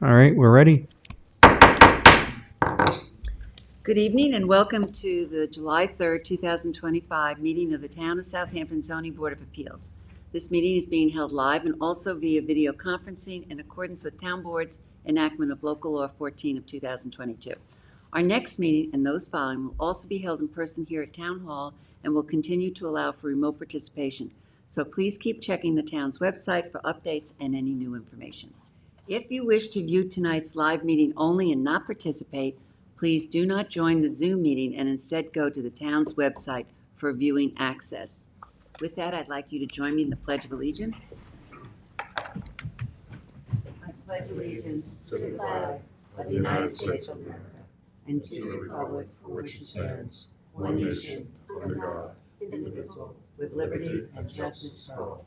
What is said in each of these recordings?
All right, we're ready. Good evening and welcome to the July 3rd, 2025 meeting of the Town of Southampton Zoning Board of Appeals. This meeting is being held live and also via video conferencing in accordance with Town Board's enactment of Local Law 14 of 2022. Our next meeting and those following will also be held in person here at Town Hall and will continue to allow for remote participation. So please keep checking the town's website for updates and any new information. If you wish to view tonight's live meeting only and not participate, please do not join the Zoom meeting and instead go to the town's website for viewing access. With that, I'd like you to join me in the Pledge of Allegiance. I pledge allegiance to the flag of the United States of America and to the republic for which it stands, one nation, under God, indivisible, with liberty and justice for all.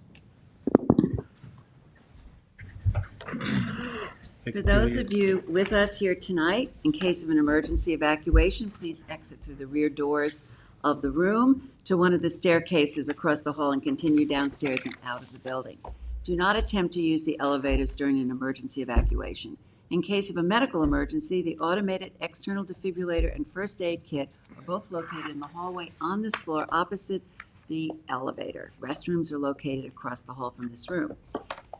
For those of you with us here tonight, in case of an emergency evacuation, please exit through the rear doors of the room to one of the staircases across the hall and continue downstairs and out of the building. Do not attempt to use the elevators during an emergency evacuation. In case of a medical emergency, the automated external defibrillator and first aid kit are both located in the hallway on this floor opposite the elevator. Restrooms are located across the hall from this room.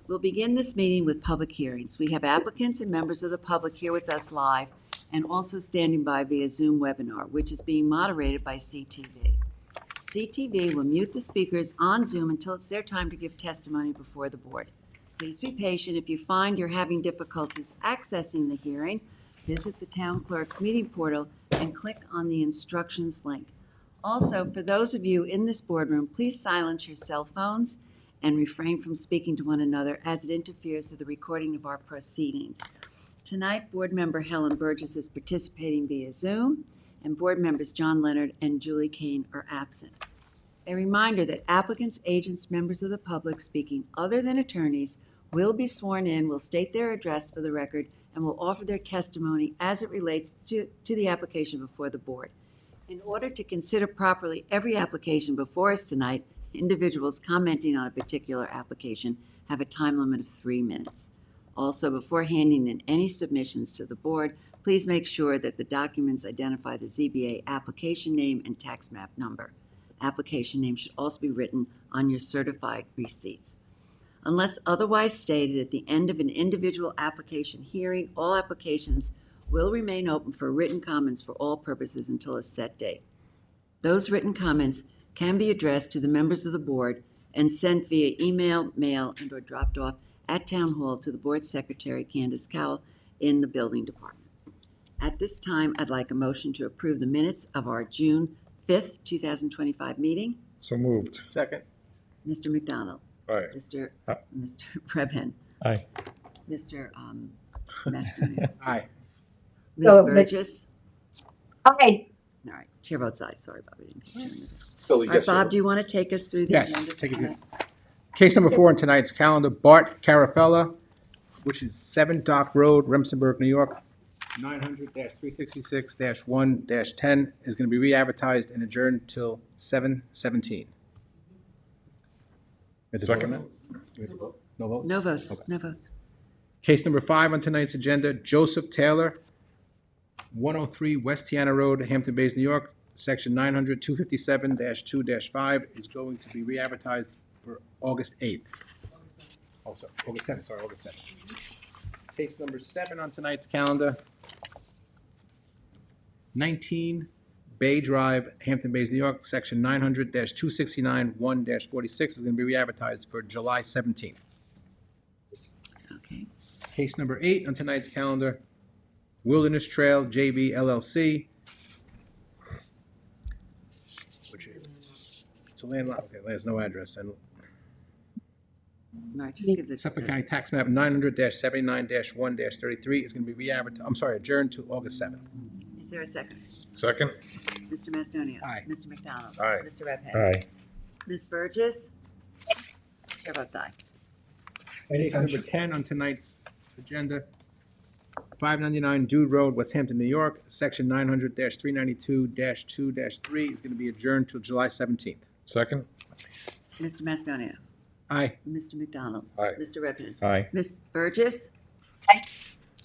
We'll begin this meeting with public hearings. We have applicants and members of the public here with us live and also standing by via Zoom webinar, which is being moderated by CTV. CTV will mute the speakers on Zoom until it's their time to give testimony before the board. Please be patient. If you find you're having difficulties accessing the hearing, visit the town clerk's meeting portal and click on the instructions link. Also, for those of you in this boardroom, please silence your cell phones and refrain from speaking to one another as it interferes with the recording of our proceedings. Tonight, Board Member Helen Burgess is participating via Zoom, and Board Members John Leonard and Julie Kane are absent. A reminder that applicants, agents, members of the public speaking other than attorneys will be sworn in, will state their address for the record, and will offer their testimony as it relates to the application before the board. In order to consider properly every application before us tonight, individuals commenting on a particular application have a time limit of 3 minutes. Also, before handing in any submissions to the board, please make sure that the documents identify the ZBA application name and tax map number. Application name should also be written on your certified receipts. Unless otherwise stated, at the end of an individual application hearing, all applications will remain open for written comments for all purposes until a set date. Those written comments can be addressed to the members of the board and sent via email, mail, and/or dropped off at Town Hall to the Board Secretary, Candace Cowell, in the Building Department. At this time, I'd like a motion to approve the minutes of our June 5th, 2025 meeting. So moved. Second. Mr. McDonald. Aye. Mr. Aye. Preben. Aye. Mr. Mastuni. Aye. Ms. Burgess. Aye. All right, chair votes aye. Sorry, Bob. We didn't get your name. Billy, All right, Bob, do you want to take us through the Yes, agenda? take it. tonight? Case number 4 on tonight's calendar, Bart Carafella, which is 7 Dock Road, Remsenburg, New York, 900-366-1-10, is going to be re-advertised and adjourned till 7/17. Second. No votes? No votes, Okay. no votes. Case number 5 on tonight's agenda, Joseph Taylor, 103 West Tiana Road, Hampton Bays, New York, section 900-257-2-5 is going to be re-advertised for August 8th. Oh, sorry, August 7th, sorry, August 7th. Case number 7 on tonight's calendar, 19 Bay Drive, Hampton Bays, New York, section 900-269-1-46 is going to be re-advertised for July 17th. Okay, Case number 8 on tonight's calendar, Wilderness Trail JV LLC. Which is, it's a landlocked, okay, there's no address. And all right, just give this. Suffolk County Tax Map 900-79-1-33 is going to be re-advertised, adjourned to August 7th. Is there a second? Second. Mr. Mastonia. Aye. Mr. McDonald. Aye. Mr. Redhead. Aye. Ms. Burgess. Chair votes aye. Case number 10 on tonight's agenda, 599 Dude Road, West Hampton, New York, section 900-392-2-3 is going to be adjourned till July 17th. Second. Mr. Mastonia. Aye. Mr. McDonald. Aye. Mr. Redhead. Aye. Ms. Burgess. Aye.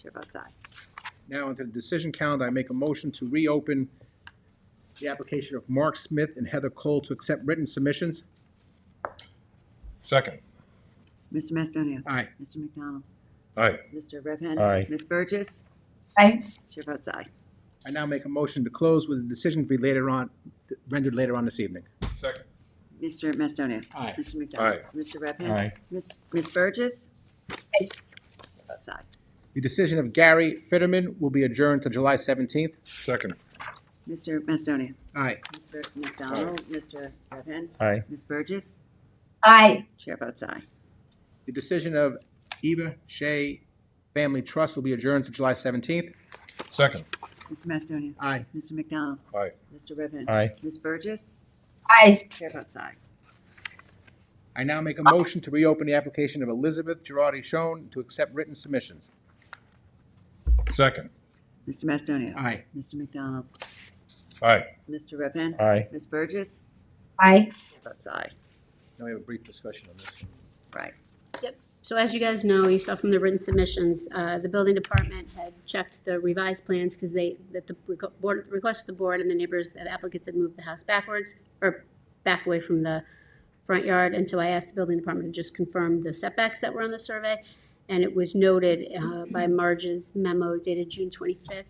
Chair votes aye. Now into the decision calendar, I make a motion to reopen the application of Mark Smith and Heather Cole to accept written submissions. Second. Mr. Macedonia? Aye. Mr. McDonald? Aye. Mr. Redhand? Aye. Ms. Burgess? Aye. Chair votes aye. I now make a motion to close with a decision to be rendered later on this evening. Second. Mr. Macedonia? Aye. Mr. McDonald? Aye. Mr. Redhand? Aye. Ms. Burgess? Aye. Chair votes aye. The decision of Gary Fitterman will be adjourned to July 17th. Second. Mr. Macedonia? Aye. Mr. McDonald? Mr. Redhand? Aye. Ms. Burgess? Aye. Chair votes aye. The decision of Eva Shea Family Trust will be adjourned to July 17th. Second. Mr. Macedonia? Aye. Mr. McDonald? Aye. Mr. Redhand? Aye. Ms. Burgess? Aye. Chair votes aye. I now make a motion to reopen the application of Elizabeth Girardi Schoen to accept written submissions. Second. Mr. Macedonia? Aye. Mr. McDonald? Aye. Mr. Redhand? Aye. Ms. Burgess? Aye. Chair votes aye. Now we have a brief discussion on this. Right. So as you guys know, you saw from the written submissions, the building department had checked the revised plans because the request of the board and the neighbors, the applicants had moved the house backwards or back away from the front yard. And so I asked the building department to just confirm the setbacks that were on the survey. And it was noted by Marge's memo dated June 25th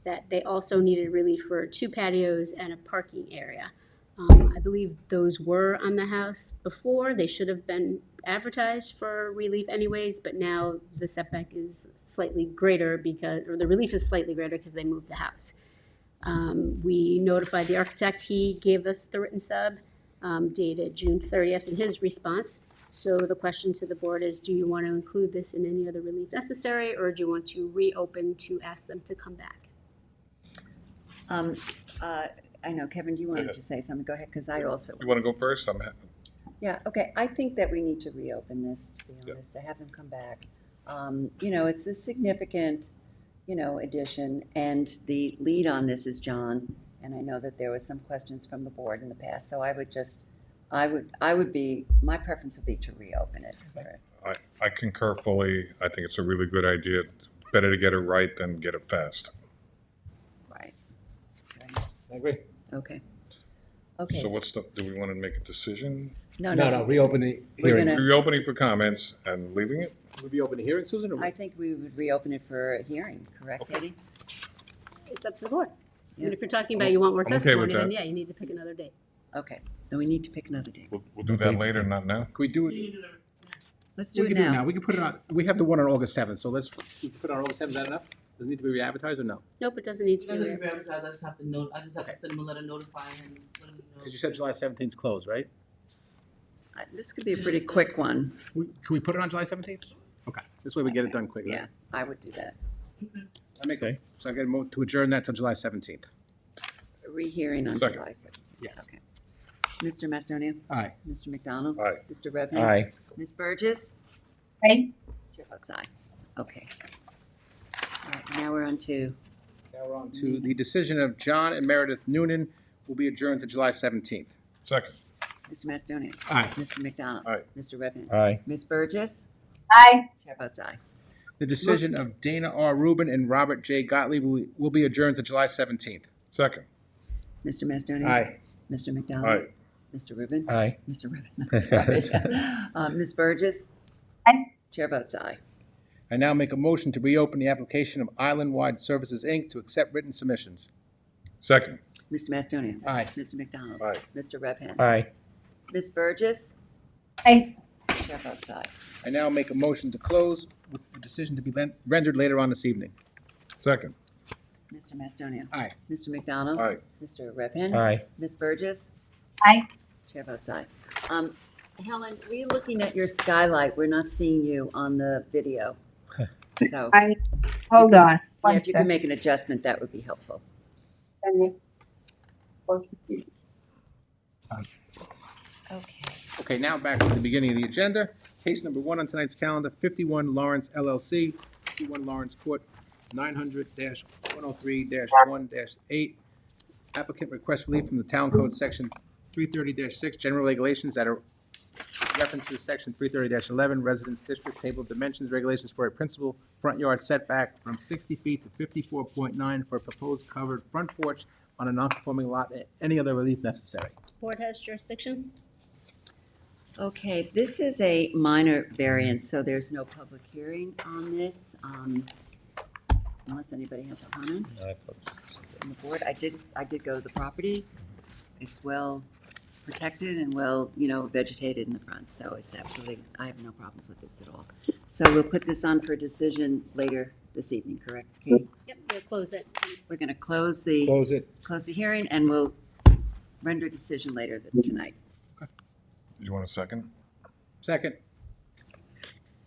that they also needed relief for 2 patios and a parking area. I believe those were on the house before. They should have been advertised for relief anyways, but now the setback is slightly greater or the relief is slightly greater because they moved the house. We notified the architect. He gave us the written sub dated June 30th in his response. So the question to the board is, do you want to include this in any other relief necessary, or do you want to reopen to ask them to come back? I know, Kevin, you wanted to say something. Go ahead, because I also. You want to go first? Yeah, okay. I think that we need to reopen this, to be Yep. honest, to have him come back. It's a significant, addition, and the lead on this is John. And I know that there was some questions from the board in the past, so my preference would be to reopen it. I concur fully. I think it's a really good idea. It's better to get it right than get it fast. Right. I agree. Okay. Okay. So do we want to make a decision? No, reopen the We're hearing. gonna- Reopening for comments and leaving it? Will we open the hearing, Susan? Or I think we would reopen it for a hearing, correct, Okay. Katie? It's up to the board. I Yeah. mean, if you're talking about you want more I'm okay with testimony, that. then yeah, you need to pick another date. Okay, then we need to pick another date. We'll do that later, not now. Can we do it? Let's We do it can do it now. now. We can put it on, we have the one on August 7th, so we can put it on August 7th. Is that enough? Does it need to be re-advertised or no? Nope, it doesn't need to It be. doesn't need to be re-advertised. advertised, I just have to send him a letter notifying him, let him know. Because you said July 17th is closed, right? This could be a pretty quick one. Can we put it on July 17th? Okay, this way we get it done quickly. Yeah, I would do that. So I get a move to adjourn that till July 17th. A rehearing on Second. July 17th. Yes. Okay. Mr. Macedonia? Aye. Mr. McDonald? Aye. Mr. Redmond? Ms. Burgess? Aye. Chair votes aye. Okay. All right, now we're on to, Now we're on to the decision of John and Meredith Noonan will be adjourned to July 17th. Second. Mr. Macedonia? Aye. Mr. McDonald? Aye. Mr. Redmond? Aye. Ms. Burgess? Aye. Chair votes aye. The decision of Dana R. Rubin and Robert J. Gottlieb will be adjourned to July 17th. Second. Mr. Macedonia? Aye. Mr. McDonald? Aye. Mr. Rubin? Aye. Mr. Rubin, sorry. Ms. Burgess? Aye. Chair votes aye. I now make a motion to reopen the application of Island Wide Services, Inc. to accept written submissions. Second. Mr. Macedonia? Aye. Mr. McDonald? Aye. Mr. Redhand? Aye. Ms. Burgess? Aye. Chair votes aye. I now make a motion to close with the decision to be rendered later on this evening. Second. Mr. Macedonia? Aye. Mr. McDonald? Aye. Mr. Redhand? Aye. Ms. Burgess? Aye. Chair votes aye. Helen, we're looking at your skylight. We're not seeing you on the video. So, Hold on. yeah, One if you can sec. make an adjustment, that would be helpful. Okay. Okay, now back to the beginning of the agenda. Case number 1 on tonight's calendar, 51 Lawrence LLC, 51 Lawrence Court, 900-103-1-8. Applicant requests relief from the Town Code Section 330-6, General Regulations that are references section 330-11, residence district table of dimensions regulations for a principal front yard setback from 60 feet to 54.9 for a proposed covered front porch on a non-conforming lot, and any other relief necessary. Board has jurisdiction. Okay, this is a minor variance, so there's no public hearing on this, unless anybody has a comment on the board. I did go to the property. It's well protected and well, vegetated in the front, so it's absolutely, I have no problems with this at all. So we'll put this on for decision later this evening, correct, Katie? Yep, we'll close it. We're gonna close the hearing, and we'll render a decision later tonight. You want a second? Second.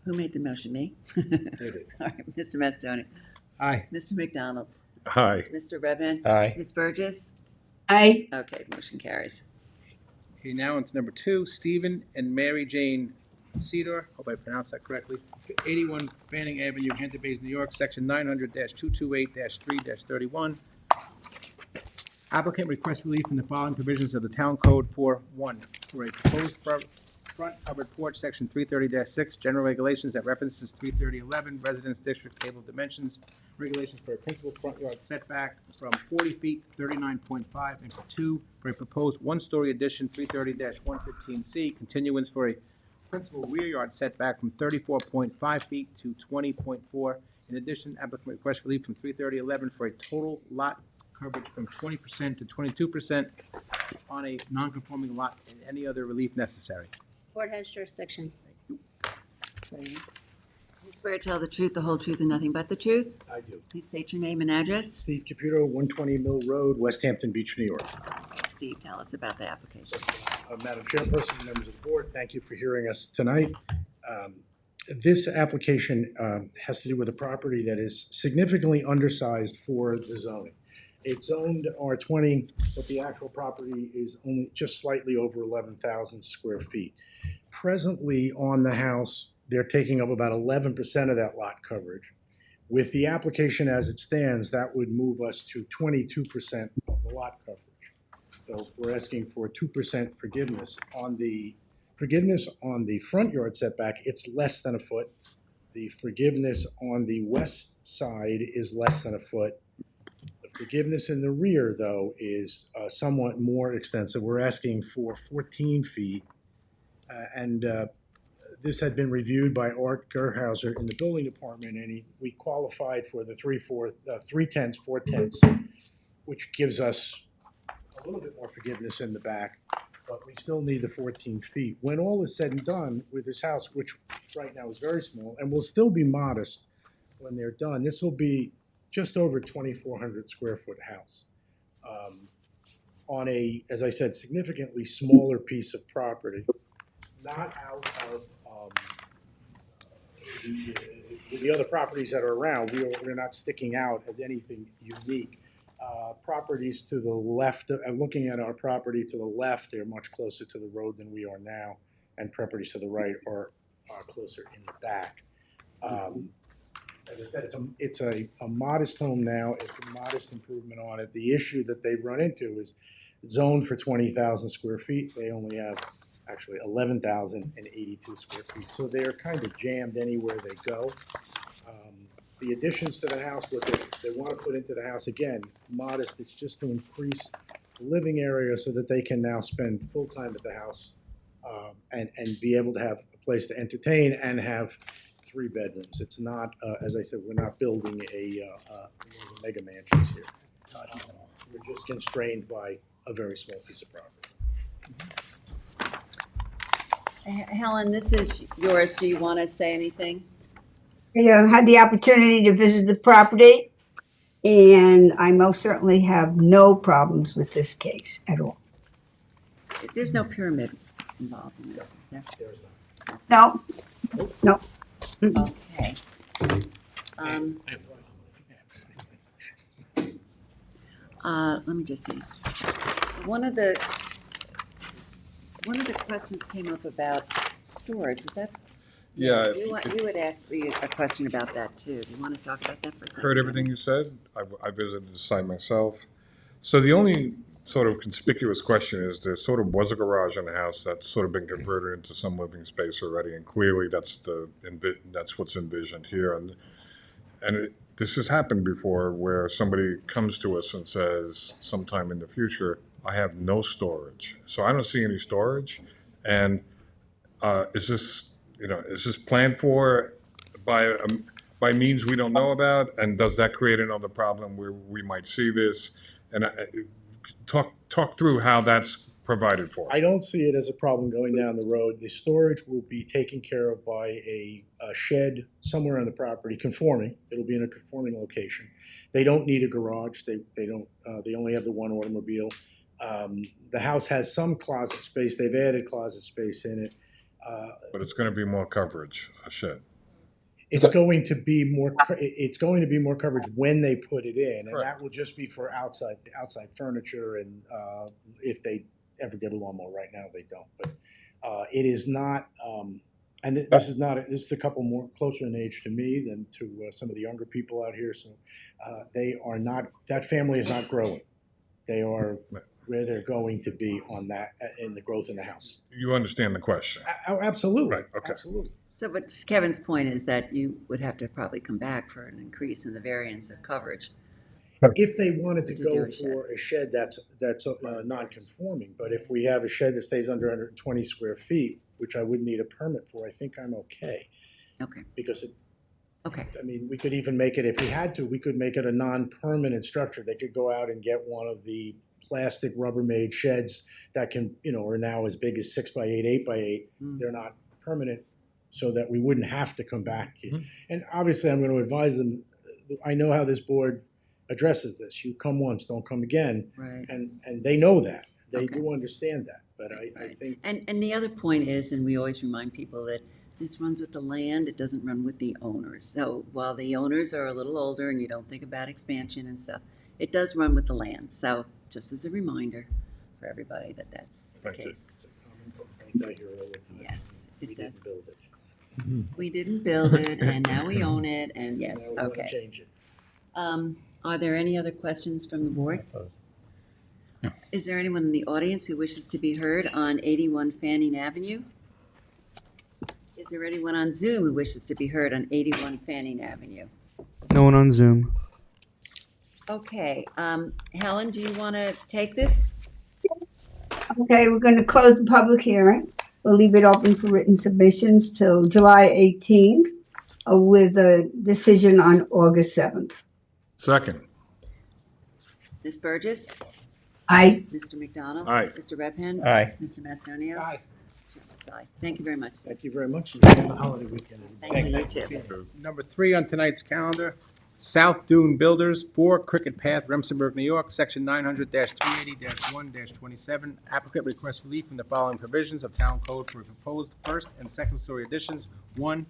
Who made the motion, me? All right, Mr. Mastoni, Aye. Mr. McDonald, Hi. Mr. Redmond, Aye. Ms. Burgess? Aye. Okay, motion carries. Okay, now on to number 2, Stephen and Mary Jane Cedar, hope I pronounced that correctly, 81 Fanning Avenue, Hampton Bays, New York, section 900-228-3-31. Applicant requests relief from the following provisions of the Town Code for, 1, for a proposed front covered porch, section 330-6, general regulations that references 330-11, residence district table of dimensions, regulations for a principal front yard setback from 40 feet, 39.5, and for 2, for a proposed one-story addition, 330-115C, continuance for a principal rear yard setback from 34.5 feet to 20.4. In addition, applicant requests relief from 330-11 for a total lot coverage from 20% to 22% on a non-conforming lot, and any other relief necessary. Board has jurisdiction. You swear to tell the truth, the whole truth, and nothing but the truth? I do. Please state your name and address. Steve Caputo, 120 Mill Road, West Hampton Beach, New York. Steve, tell us about the application. Madam Chairperson, members of the board, thank you for hearing us tonight. This application has to do with a property that is significantly undersized for the zoning. It's zoned R20, but the actual property is only just slightly over 11,000 square feet. Presently on the house, they're taking up about 11% of that lot coverage. With the application as it stands, that would move us to 22% of the lot coverage. So we're asking for 2% forgiveness. On the forgiveness on the front yard setback, it's less than a foot. The forgiveness on the west side is less than a foot. The forgiveness in the rear, though, is somewhat more extensive. We're asking for 14 feet. This had been reviewed by Art Gerhauser in the building department, and we qualified for the 3/10, 4/10, which gives us a little bit more forgiveness in the back, but we still need the 14 feet. When all is said and done with this house, which right now is very small, and will still be modest when they're done, this will be just over 2,400 square foot house on a, as I said, significantly smaller piece of property, not out of the other properties that are around. We're not sticking out as anything unique. Properties to the left, looking at our property to the left, they're much closer to the road than we are now, and properties to the right are closer in the back. As I said, it's a modest home now. It's a modest improvement on it. The issue that they've run into is zoned for 20,000 square feet. They only have actually 11,082 square feet. So they're kind of jammed anywhere they go. The additions to the house, what they want to put into the house, again, modest. It's just to increase the living area so that they can now spend full time at the house and be able to have a place to entertain and have 3 bedrooms. It's not, as I said, we're not building a mega mansions here. We're just constrained by a very small piece of property. Helen, this is yours. Do you want to say anything? I had the opportunity to visit the property, and I most certainly have no problems with this case at all. There's no pyramid involved in this, is there? There's not. No, Okay. Let me just see. One of the questions came up about storage. Is that? Yeah, You would ask me a question about that too. Do you want to talk about that for a second? heard everything you said. I visited the site myself. So the only sort of conspicuous question is there sort of was a garage in the house that's sort of been converted into some living space already, and clearly that's what's envisioned here. This has happened before where somebody comes to us and says sometime in the future, I have no storage. So I don't see any storage. And is this planned for by, by means we don't know about? And does that create another problem where we might see this? And talk through how that's provided for. I don't see it as a problem going down the road. The storage will be taken care of by a shed somewhere on the property, conforming. It'll be in a conforming location. They don't need a garage. They don't. They only have the one automobile. The house has some closet space. They've added closet space in it. But it's going to be more coverage, a shed. It's going to be more. It's going to be more coverage when they put it in, and Right. that will just be for outside furniture. And if they ever get a lawnmower, right now they don't. But it is not. And this is not. This is a couple more closer in age to me than to some of the younger people out here. So they are not. That family is not growing. They are where they're going to be on that in the growth in the house. You understand the question. Absolutely. Right, okay. Absolutely. So what Kevin's point is that you would have to probably come back for an increase in the variance of coverage. If they wanted to To go do a shed. for a shed that's non-conforming, but if we have a shed that stays under 120 square feet, which I wouldn't need a permit for, I think I'm okay. Okay, Because okay, I mean, we could even make it, if we had to, we could make it a non-permanent structure. They could go out and get one of the plastic Rubbermaid sheds that can, are now as big as 6 by 8, 8 by 8. Mm. They're not permanent, so that we wouldn't have to come back here. Mhm. And obviously, I'm going to advise them. I know how this board addresses this. You come once, don't come again, right. and they know that. They Okay. do understand that. But I Right. think And the other point is, and we always remind people that this runs with the land, it doesn't run with the owners. So while the owners are a little older and you don't think about expansion and stuff, it does run with the land. So just as a reminder for everybody that that's the Thank you. case. I hear all the time. Yes, We it didn't does. build it. We didn't build it and now we own it and yes, Now we want to okay. change it. Are there any other questions from the board? Is there anyone in the audience who wishes to be heard on 81 Fanning Avenue? Is there anyone on Zoom who wishes to be heard on 81 Fanning Avenue? No one on Zoom. Okay, Helen, do you want to take this? Okay, we're going to close the public hearing. We'll leave it open for written submissions till July 18th with a decision on August 7th. Second. Ms. Burgess? I Mr. McDonald? Aye. Mr. Redpan? Aye. Mr. Macedonia? Aye. Chair votes aye. Thank you very much, sir. Thank you very much. Enjoy the holiday weekend, everybody. Thank you, you too. Number 3 on tonight's calendar, South Dune Builders, 4 Cricket Path, Remsenburg, New York, Section 900-380-1-27. Applicant requests relief from the following provisions of Town Code for proposed first and second story additions. 1,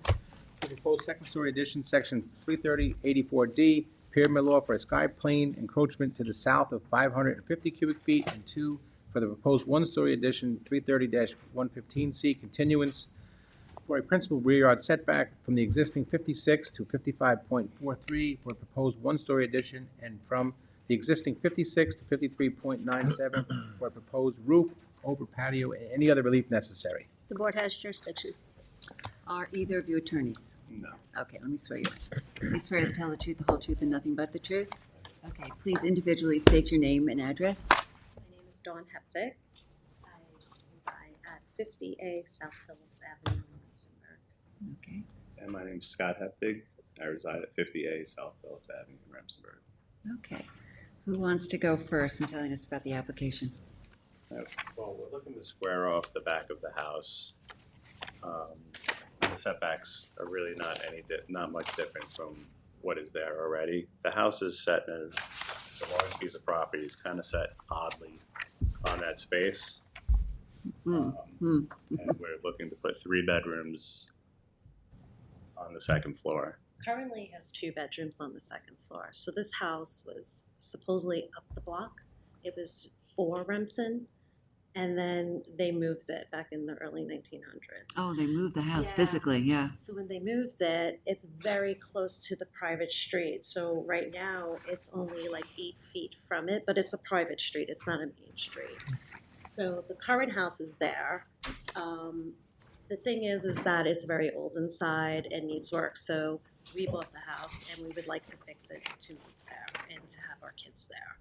the proposed second story addition, Section 330-84D, pyramid law for a sky plane encroachment to the south of 550 cubic feet. And 2, for the proposed one-story addition, 330-115C, continuance for a principal rear yard setback from the existing 56 to 55.43 for a proposed one-story addition, and from the existing 56 to 53.97 for a proposed roof over patio, and any other relief necessary. The board has jurisdiction. Are either of you attorneys? No. Okay, let me swear you in. You swear to tell the truth, the whole truth, and nothing but the truth? Okay, please individually state your name and address. My name is Dawn Hepzig. I reside at 50A South Phillips Avenue in Luxembourg. Okay, And my name's Scott Heptig. I reside at 50A South Phillips Avenue in Remsenburg. okay. Who wants to go first in telling us about the application? Well, we're looking to square off the back of the house. The setbacks are really not much different from what is there already. The house is set in a large piece of property. It's kind of set oddly on that space. And we're looking to put 3 bedrooms on the second floor. Currently has 2 bedrooms on the second floor. So this house was supposedly up the block. It was for Remsen, and then they moved it back in the early 1900s. Oh, they moved the house Yeah. physically, yeah. So when they moved it, it's very close to the private street. So right now, it's only like 8 feet from it, but it's a private street. It's not a main street. So the current house is there. The thing is that it's very old inside and needs work. So we bought the house and we would like to fix it to move there and to have our kids there.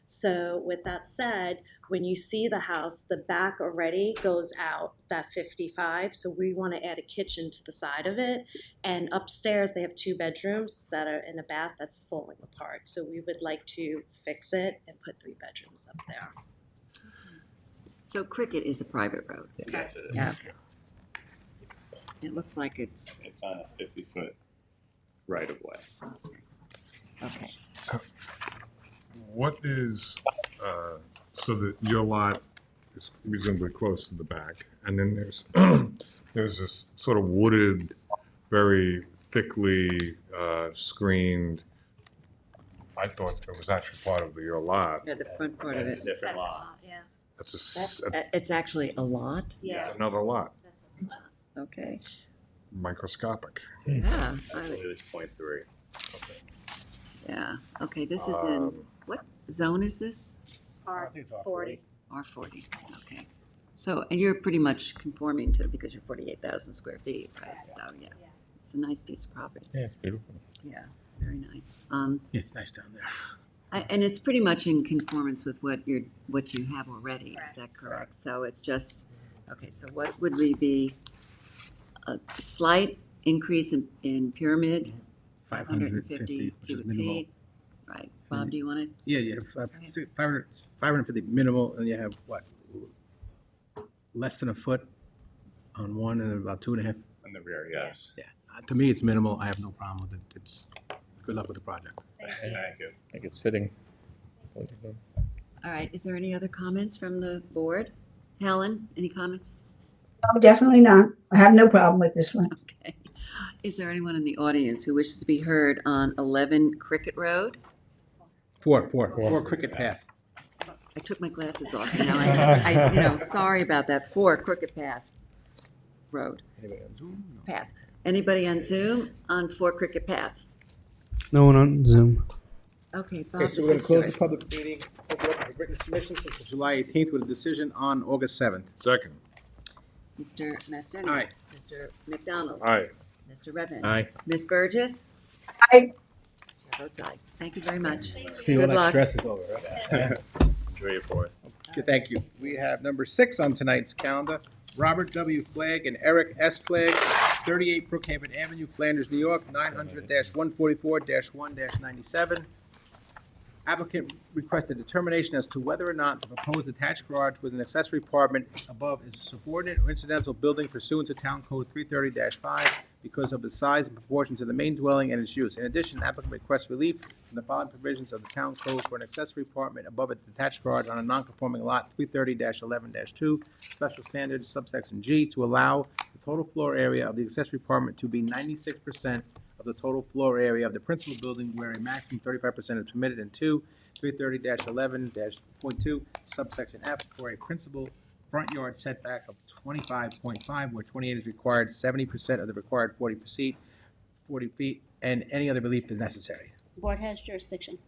So with that said, when you see the house, the back already goes out that 55. So we want to add a kitchen to the side of it. And upstairs, they have 2 bedrooms that are in a bath that's falling apart. So we would like to fix it and put 3 bedrooms up there. So Cricket is a private road. Yes, it is. Yeah, okay. It looks like it's, It's on a 50-foot right of way. okay. What is, so that your lot is reasonably close to the back, and then there's, there's this sort of wooded, very thickly screened, I thought it was actually part of your lot. Yeah, the front part of it. That's a different lot. Yeah. That's It's actually a lot? Yeah. another lot, That's a lot. Okay. microscopic. Yeah, I believe it's 0.3. yeah. Okay, this is in, what zone is this? R40. R40, okay. So, and you're pretty much conforming to, because you're 48,000 square feet, right? Yes. So, yeah, Yeah. it's a nice piece of property. Yeah, it's beautiful. Yeah, very nice. Yeah, it's nice down there. And it's pretty much in conformance with what you have already, is that Correct. correct? So it's just, okay, so what would we be, a slight increase in pyramid? 550, which is cubic minimal. feet? Right, Bob, do you want to, Yeah, you have 550 minimal, and you have what? Less than a foot on one and about 2.5. In the rear, yes. Yeah, to me, it's minimal. I have no problem with it. It's, good luck with the project. Thank you. I think it's fitting. all right, is there any other comments from the board? Helen, any comments? Oh, definitely not. I have no problem with this one. Okay. Is there anyone in the audience who wishes to be heard on 11 Cricket Road? Four Cricket Path. I took my glasses off, you know, sorry about that. 4 Cricket Path Road. Path. Anybody on Zoom on 4 Cricket Path? No one on Zoom. Okay, Bob, Okay, this so we're going is to close yours. the public meeting, open up for written submissions until July 18th with a decision on August 7th. Second, Mr. Mastroni. Aye. Mr. McDonald. aye. Mr. Redmond. Aye. Ms. Burgess. Aye. Chair votes aye. Thank you very much. See you when Good that luck. stress is over. Right? Enjoy your 4th. Okay, thank you. We have number 6 on tonight's calendar. Robert W. Flagg and Eric S. Flagg, 38 Brookhaven Avenue, Flanders, New York, 900-144-1-97. Applicant requested determination as to whether or not the proposed attached garage with an accessory apartment above is a subordinate or incidental building pursuant to Town Code 330-5 because of the size and proportion to the main dwelling and its use. In addition, applicant requests relief from the following provisions of the Town Code for an accessory apartment above a detached garage on a non-conforming lot 330-11-2, special standards subsection G, to allow the total floor area of the accessory apartment to be 96% of the total floor area of the principal building where a maximum 35% is permitted, and 2, 330-11-.2, subsection F, for a principal front yard setback of 25.5, where 28 is required, 70% of the required 40 feet, and any other relief is necessary. Board has jurisdiction.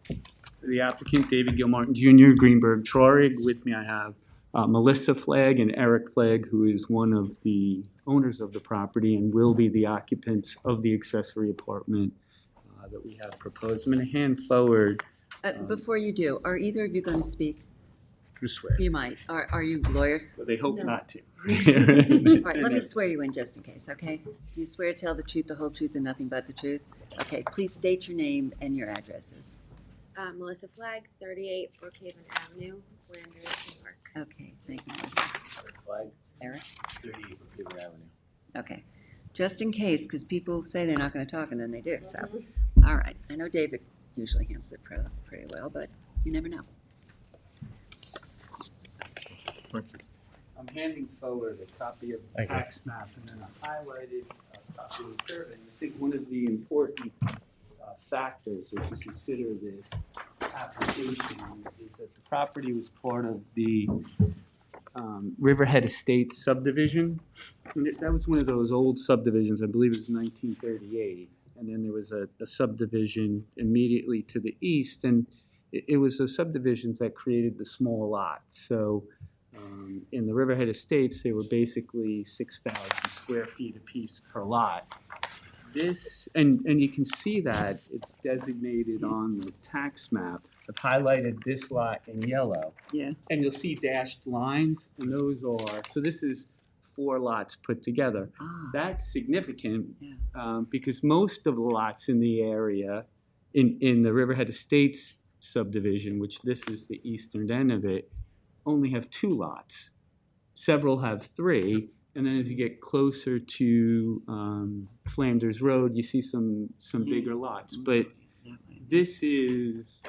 The applicant, David Gilmartin Jr., Greenberg Traurig. With me, I have Melissa Flagg and Eric Flagg, who is one of the owners of the property and will be the occupants of the accessory apartment that we have proposed. I'm going to hand forward. Before you do, are either of you going to speak? You swear. You might. Are you lawyers? But they hope No. not to. All right, let me swear you in just in case, okay? Do you swear to tell the truth, the whole truth, and nothing but the truth? Okay, please state your name and your addresses. Melissa Flagg, 38 Brookhaven Avenue, Flanders, New York. Okay, thank you, Melissa. Flag, Eric? 38 Brookhaven Avenue. Okay, just in case, because people say they're not going to talk and then they do, so. All right, I know David usually handles it pretty well, but you never know. Thank you. I'm handing forward a copy of the Thank you. tax map and then a highlighted copy of the survey. I think one of the important factors as you consider this application is that the property was part of the Riverhead Estates subdivision. And that was one of those old subdivisions, I believe it was 1938. And then there was a subdivision immediately to the east, and it was those subdivisions that created the small lots. So in the Riverhead Estates, they were basically 6,000 square feet apiece per lot. This, and you can see that it's designated on the tax map. I've highlighted this lot in yellow. Yeah. And you'll see dashed lines, and those are, so this is 4 lots put together. Ah, That's significant Yeah. because most of the lots in the area, in the Riverhead Estates subdivision, which this is the eastern end of it, only have 2 lots. Several have 3, and then as you get closer to Flanders Road, you see some bigger lots. But that way. this is,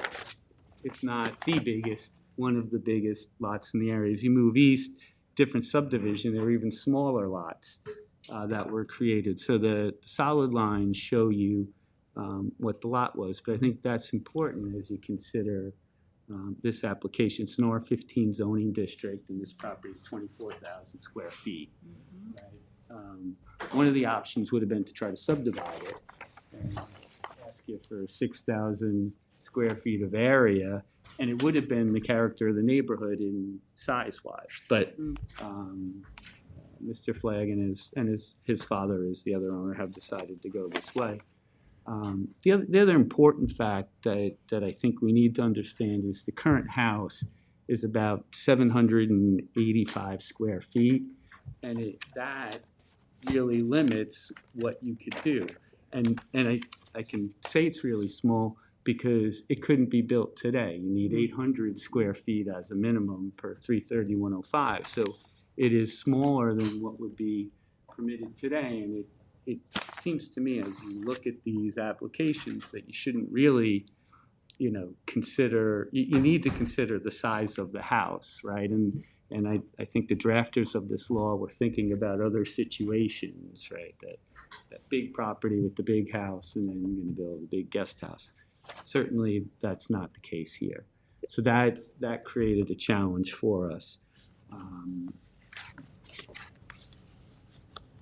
if not the biggest, one of the biggest lots in the area. As you move east, different subdivision, there were even smaller lots that were created. So the solid lines show you what the lot was, but I think that's important as you consider this application. It's an R15 zoning district, and this property is 24,000 square feet. Right? One of the options would have been to try to subdivide it and ask you for 6,000 square feet of area, and it would have been the character of the neighborhood in size-wise. But Mr. Flagg and his father, as the other owner, have decided to go this way. The other important fact that I think we need to understand is the current house is about 785 square feet, and that really limits what you could do. And I can say it's really small because it couldn't be built today. You need 800 square feet as a minimum per 330-105. So it is smaller than what would be permitted today, and it seems to me, as you look at these applications, that you shouldn't really, consider, you need to consider the size of the house, right? And I think the drafters of this law were thinking about other situations, right? That big property with the big house, and then you're gonna build a big guest house. Certainly, that's not the case here. So that created a challenge for us.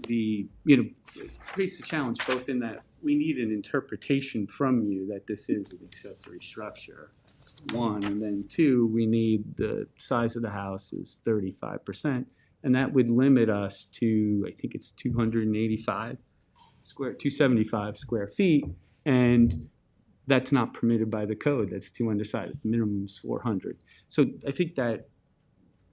It creates a challenge both in that we need an interpretation from you that this is an accessory structure, 1, and then 2, we need the size of the house is 35%, and that would limit us to, I think it's 275 square feet, and that's not permitted by the code. That's too undersized. The minimum is 400. So I think that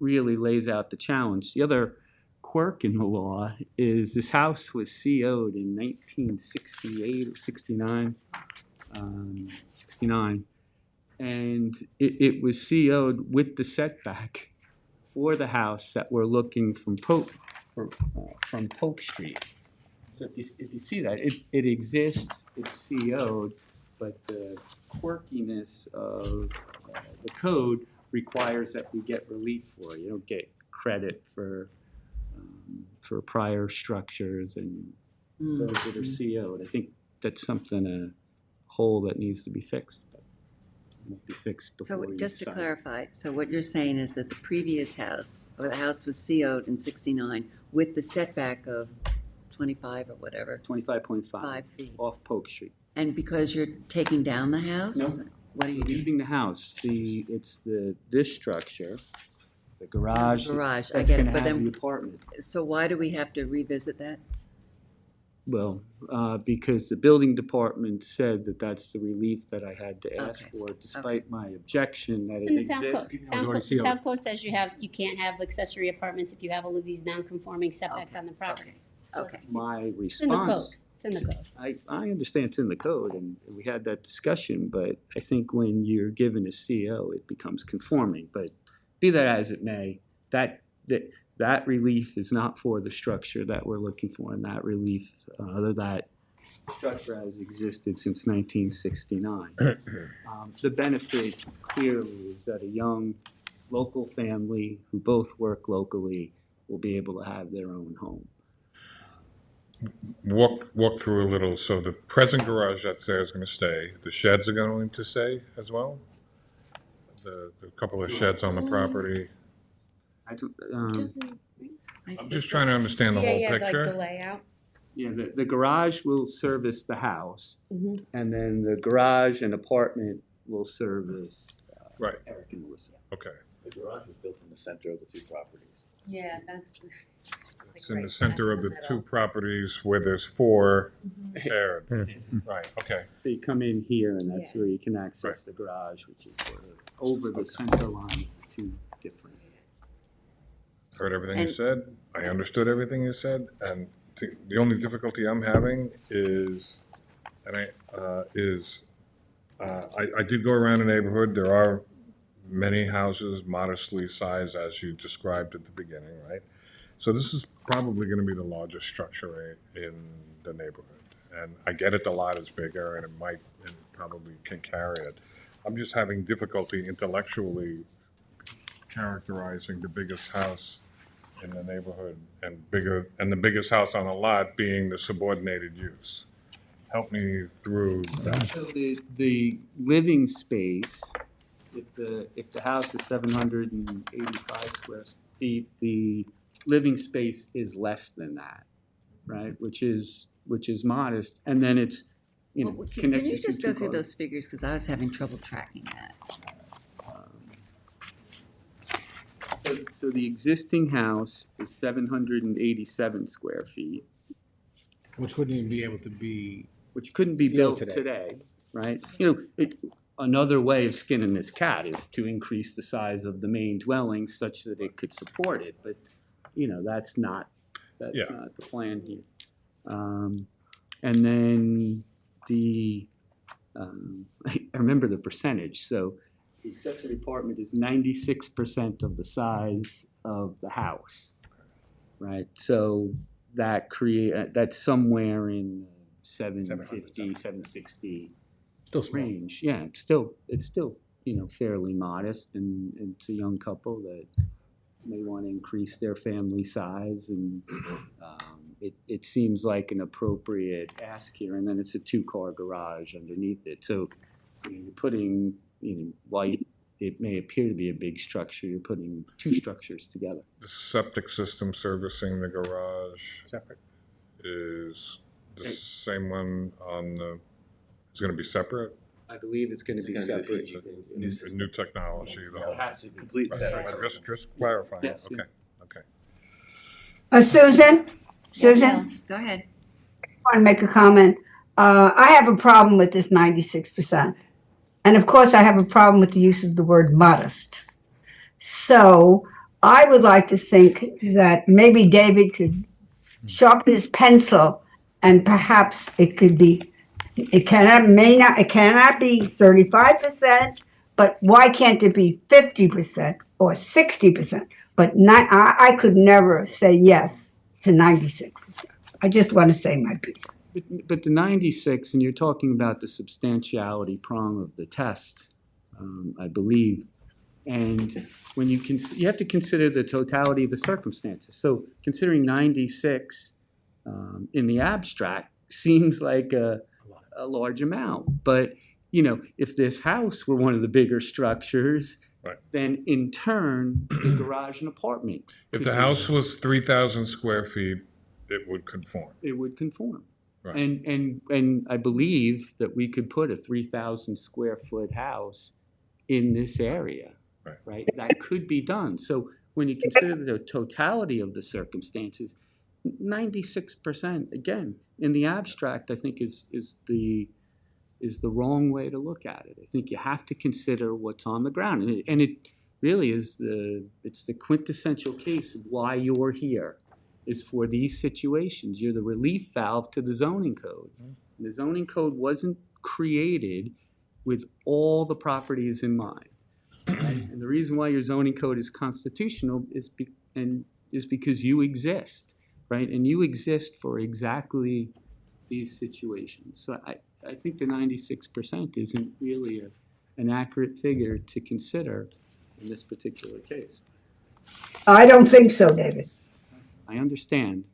really lays out the challenge. The other quirk in the law is this house was CO'd in 1968 or 69, 69, and it was CO'd with the setback for the house that we're looking from Polk Street. So if you see that, it exists, it's CO'd, but the quirkiness of the code requires that we get relief for it. You don't get credit for prior structures and those that are CO'd. I think that's something, a hole that needs to be fixed. But it won't be fixed before So we just to decide. clarify, so what you're saying is that the previous house, or the house was CO'd in 69 with the setback of 25 or whatever, 25.5 5 feet. off Polk Street. And because you're taking down the house? No. What are you doing? Leaving the house, this structure, the garage. Garage, I that's get it, gonna but have then- the apartment. So why do we have to revisit that? Well, because the building department said that that's the relief that I had to ask Okay. for, despite my objection that It's in it the town exists. code. Oh, already sealed. Town code says you can't have accessory apartments if you have all of these non-conforming setbacks on the property. So Okay. My It's in the code. response, It's in the code. I understand it's in the code, and we had that discussion, but I think when you're given a CO, it becomes conforming. But be that as it may, that relief is not for the structure that we're looking for, and that relief, that structure has existed since 1969. The benefit clearly is that a young local family who both work locally will be able to have their own home. Walk through a little. So the present garage that's there is going to stay. The sheds are going to stay as well. The couple of sheds on the property. I don't, I'm just trying to understand the whole like the picture. layout. yeah, the garage will service the house, Mhm. and then the garage and apartment will service Right, Eric and Melissa. okay. The garage was built in the center of the two properties. Yeah, that's. It's in the center of the two properties where there's 4 paired. Right, okay. So you come in here, and that's Yeah. where you can access the garage, which is sort of over the center line of the two different. Heard everything you And- said. I understood everything you said, and the only difficulty I'm having is, I did go around the neighborhood. There are many houses modestly sized, as you described at the beginning, right? So this is probably going to be the largest structure in the neighborhood. And I get it, the lot is bigger, and it probably can carry it. I'm just having difficulty intellectually characterizing the biggest house in the neighborhood and the biggest house on a lot being the subordinated use. Help me through that. So the living space, if the house is 785 square feet, the living space is less than that, right? Which is modest, and then it's, you know, Well, can connected you to just two go through cars. those figures, because I was having trouble tracking that. So the existing house is 787 square feet, Which wouldn't even be able to be, which couldn't be Still built today, right? You know, another way of skinning this cat is to increase the size of the main dwelling such that it could support it, but, you know, that's not Yeah. the plan here. And then I remember the percentage, so the accessory apartment is 96% of the size of the house, right? So that's somewhere in 750, 760 still small. range. Yeah, it's still, you know, fairly modest, and it's a young couple that may want to increase their family size, and it seems like an appropriate ask here. And then it's a 2-car garage underneath it. So you're putting, you know, while it may appear to be a big structure, you're putting 2 structures together. The septic system servicing the garage Separate. is the same one is going to be separate? I believe it's going to be separate. It's a new technology, though. It has to be. Complete Right, set. right, Just clarifying, Yes, yeah. okay. Susan? Yeah, go ahead. I want to make a comment. I have a problem with this 96%. And of course, I have a problem with the use of the word modest. So I would like to think that maybe David could sharpen his pencil, and perhaps it cannot be 35%, but why can't it be 50% or 60%? But I could never say yes to 96%. I just want to say my piece. But the 96, and you're talking about the substantiality prong of the test, I believe. And when you have to consider the totality of the circumstances. So considering 96 in the abstract seems like a large amount. But, you know, if this house were one of the bigger structures, Right. then in turn, the garage and apartment. If could the be- house was 3,000 square feet, it would conform. It would conform. Right. And I believe that we could put a 3,000 square foot house in this area. Right? That could be done. So when you consider the totality of the circumstances, 96%, again, in the abstract, I think is the wrong way to look at it. I think you have to consider what's on the ground. And it really is it's the quintessential case of why you're here, is for these situations. You're the relief valve to the zoning code. The zoning code wasn't created with all the properties in mind. Right? And the reason why your zoning code is constitutional is because you exist, right? And you exist for exactly these situations. So I think the 96% isn't really an accurate figure to consider in this particular case. I don't think so, David. I understand.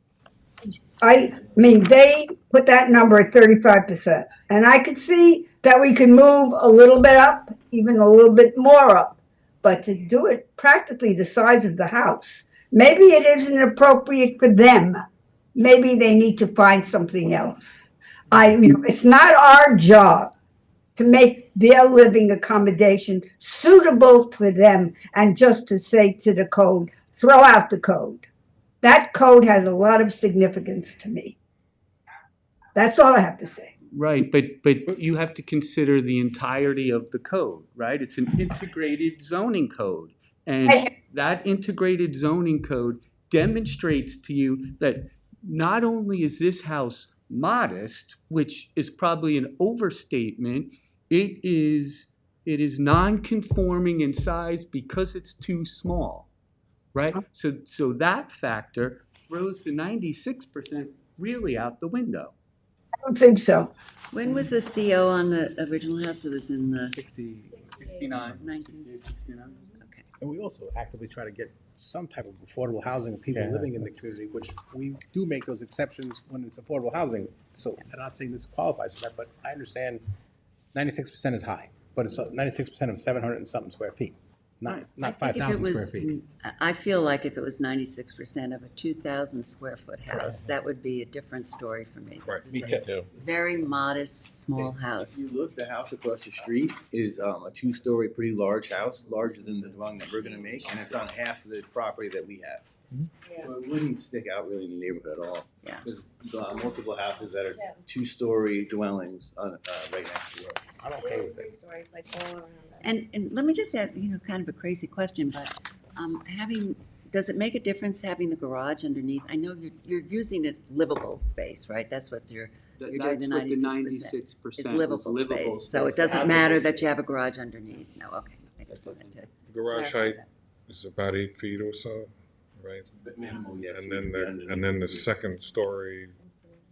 I mean, they put that number at 35%. And I could see that we could move a little bit up, even a little bit more up. but to do it practically the size of the house, maybe it isn't appropriate for them. Maybe they need to find something else. It's not our job to make their living accommodation suitable for them and just to say to the code, throw out the code. That code has a lot of significance to me. That's all I have to say. Right, but you have to consider the entirety of the code, right? It's an integrated zoning code. And that integrated zoning code demonstrates to you that not only is this house modest, which is probably an overstatement, it is non-conforming in size because it's too small, right? So that factor throws the 96% really out the window. I don't think so. When was the CO on the original house? It was in the 69. 1969? Okay. And we also actively try to get some type of affordable housing of people living in the community, which we do make those exceptions when it's affordable housing. So I'm not saying this qualifies for that, but I understand 96% is high, but it's 96% of 700 and something square feet, not I think if it 5,000 square was- feet. I feel like if it was 96% of a 2,000 square foot house, that would be a different story for me. This Right, me is a too. very modest, small If house. you look, the house across the street is a two-story, pretty large house, larger than the dwelling that we're gonna make, and it's on half of the property that we have. So it wouldn't stick out really in the neighborhood at all. Yeah. There's multiple houses that are two-story dwellings right next to us. I'm okay with it. Stories like all around us. And let me just add, kind of a crazy question, but does it make a difference having the garage underneath? I know you're using it livable space, right? That's what you're doing That's the what the 96%. 96% It's is livable space, so it doesn't Habitable matter that you space. have a garage underneath. No, okay, I just wanted to. Garage clarify height is about 8 feet or so, right? But minimal, yes. And then the second story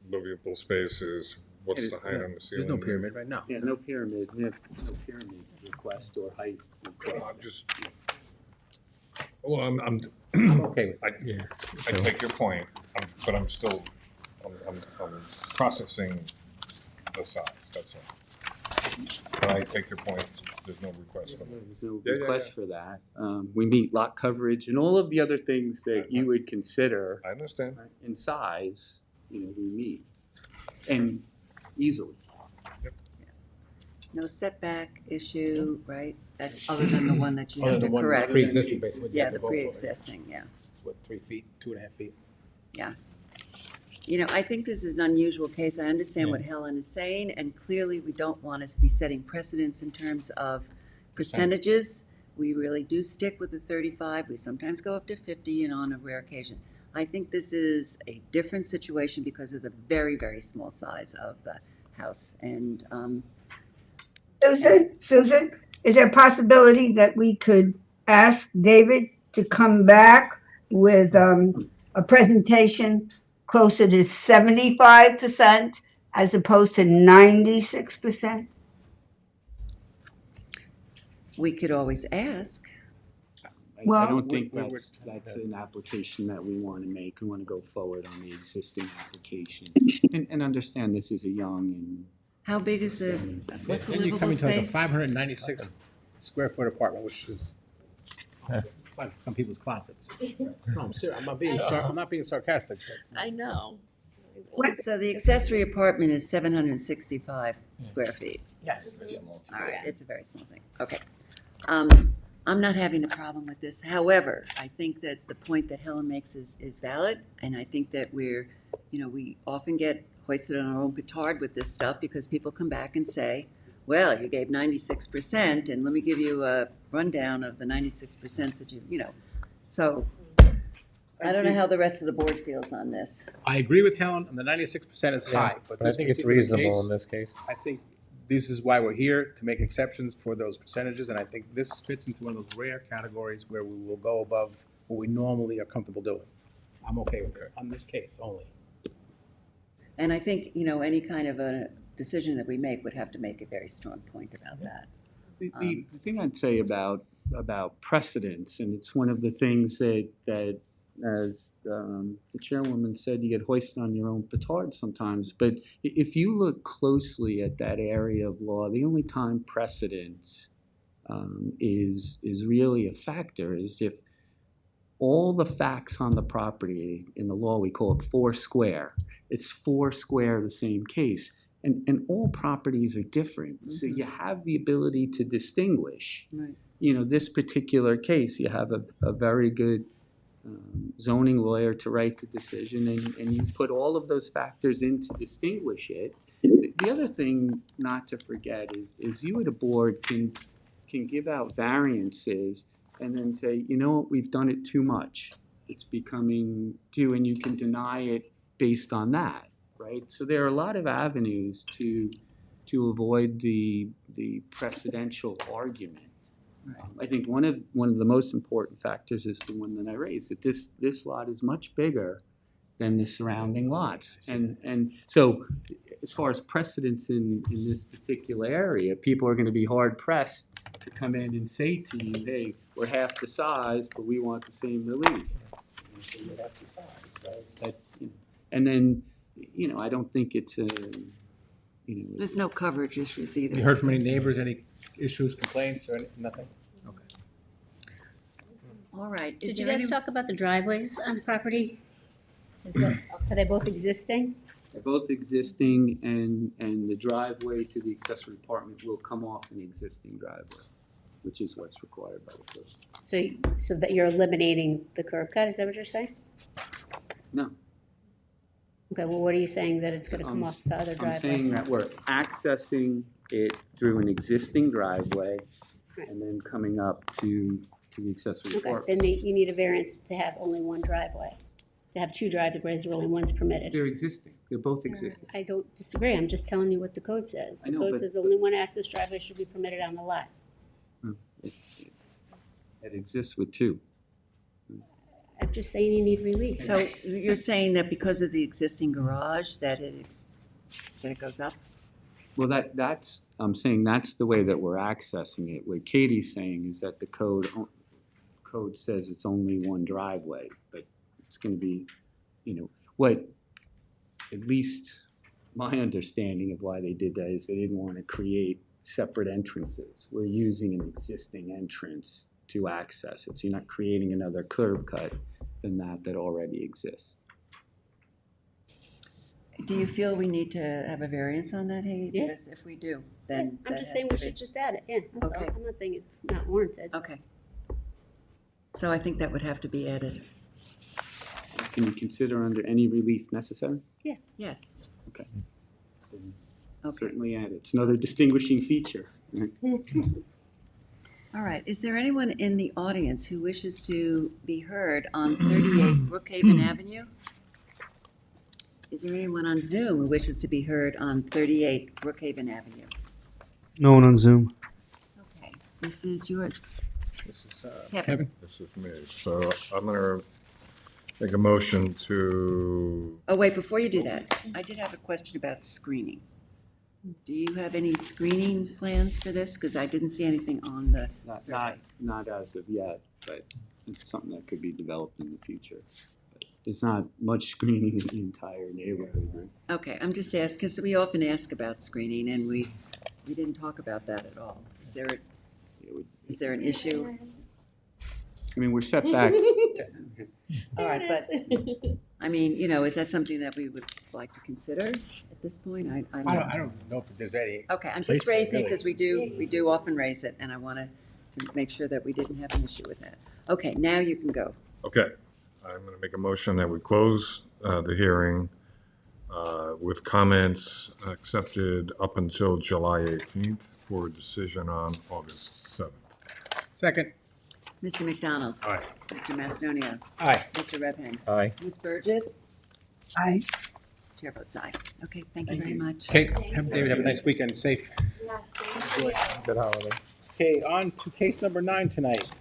livable space is, what's the height on the ceiling? There's no pyramid right now. Yeah, no pyramid, we have no pyramid request or height Well, request. I'm just, well, I'm I'm okay with it. I take your point, but I'm still, I'm processing the size, that's all. But I take your point, there's no request for that. There's no Yeah, request for that. We meet lot coverage and all of the other things that you would consider I understand. in size, we meet. And easily. No setback issue, right? That's other than the one that you have Other to than one correct. pre-existing, basically. Yeah, the pre-existing, yeah. What, 3 feet, 2.5 feet? I think this is an unusual case. I understand what Helen is saying, and clearly we don't want to be setting precedents in terms of percentages. We really do stick with the 35. We sometimes go up to 50 and on a rare occasion. I think this is a different situation because of the very, very small size of the house. And Susan, is there a possibility that we could ask David to come back with a presentation closer to 75% as opposed to 96%? we could always ask. I Well- don't think We would- that's an application that we want to make. We want to go forward on the existing application. And understand this is a young and How big is the, what's the Then you livable come into like a space? 596 square foot apartment, which is like some people's closets. No, I'm serious, I'm not being sarcastic, but I know. So the accessory apartment is 765 square feet. yes. All right, it's a very small thing. Okay. I'm not having a problem with this. However, I think that the point that Helen makes is valid, and I think that we often get hoisted on our own petard with this stuff because people come back and say, well, you gave 96%, and let me give you a rundown of the 96% that so I don't know how the rest of the board feels on this. I agree with Helen, and the 96% is high, but But I this think it's particular reasonable case, in this case. I think this is why we're here, to make exceptions for those percentages, and I think this fits into one of those rare categories where we will go above what we normally are comfortable doing. I'm okay with it, on this case only. And I think, any kind of a decision that we make would have to make a very strong point about that. the thing I'd say about precedence, and it's one of the things that as the chairwoman said, you get hoisted on your own petard sometimes. But if you look closely at that area of law, the only time precedents is really a factor, is if all the facts on the property, in the law we call it four square, it's four square the same case, and all properties are different, so you have the ability to distinguish. Right. You know, this particular case, you have a very good zoning lawyer to write the decision, and you put all of those factors in to distinguish it. The other thing not to forget is you at a board can give out variances and then say, you know what, we've done it too much. It's becoming too, and you can deny it based on that, right? So there are a lot of avenues to avoid the precedential argument. I think one of the most important factors is the one that I raised, that this lot is much bigger than the surrounding lots. And so as far as precedents in this particular area, people are gonna be hard pressed to come in and say to you, hey, we're half the size, but we want the same relief. And so you're half the size, right? But, you know, and then, you know, I don't think it's a, you know. There's no coverage issues either. You heard from any neighbors, any issues, complaints, or nothing? Okay. All right. Is Did you there guys any? talk about the driveways on the property? Are they both existing? They're both existing, and the driveway to the accessory apartment will come off an existing driveway, which is what's required by the code. So that you're eliminating the curb cut, is that what you're saying? No. Okay, well, what are you saying, that it's gonna come I'm- off the other driveway? I'm saying that we're accessing it through an existing driveway and then coming up to the accessory Okay, apartment. then you need a variance to have only one driveway. To have two driveways, where only one's permitted. They're existing. They're both existing. I don't disagree, I'm just telling you what the code says. I know, The code but- says only one access driveway should be permitted on the lot. It exists with two. I'm just saying you need relief. So you're saying that because of the existing garage, that it goes up? Well, that's, I'm saying that's the way that we're accessing it. What Katie's saying is that the code says it's only one driveway, but it's gonna be, you know, what, at least my understanding of why they did that is they didn't want to create separate entrances. We're using an existing entrance to access it, so you're not creating another curb cut than that already exists. Do you feel we need to have a variance on that, Haiti? Yeah. Because if we do, then I'm that just has saying to we be- should just add it, yeah, that's all. Okay. I'm not saying it's not warranted. Okay. So I think that would have to be added. Can you consider under any relief necessary? Yes. Okay. Okay. Certainly add it. It's another distinguishing feature. All right. Is there anyone in the audience who wishes to be heard on 38 Brookhaven Avenue? Is there anyone on Zoom who wishes to be heard on 38 Brookhaven Avenue? No one on Zoom. Okay. This is yours. This is, Kevin. this is me. So I'm gonna make a motion to, Oh, wait, before you do that, I did have a question about screening. Do you have any screening plans for this? Because I didn't see anything on the survey. Not as of yet, but it's something that could be developed in the future. But there's not much screening in the entire neighborhood, right? Okay, I'm just asking, because we often ask about screening, and we didn't talk about that at all. Is there an issue? I mean, we're set back. All right, but, I mean, you know, is that something that we would like to consider at this point? I don't know. I don't know if there's any. Okay, I'm place just for it, raising, really. because we do often raise it, and I wanted to make sure that we didn't have an issue with that. Okay, now you can go. okay. I'm gonna make a motion that we close the hearing with comments accepted up until July 18th for a decision on August 7th. Second. Mr. McDonald? Aye. Mr. Macedonia? Aye. Mr. Redhand? Aye. Ms. Burgess? Aye. Chair votes aye. Okay, thank you very much. Okay, David, have a nice weekend, safe. Yes, thank you. Good holiday. Okay, on to case number 9 tonight.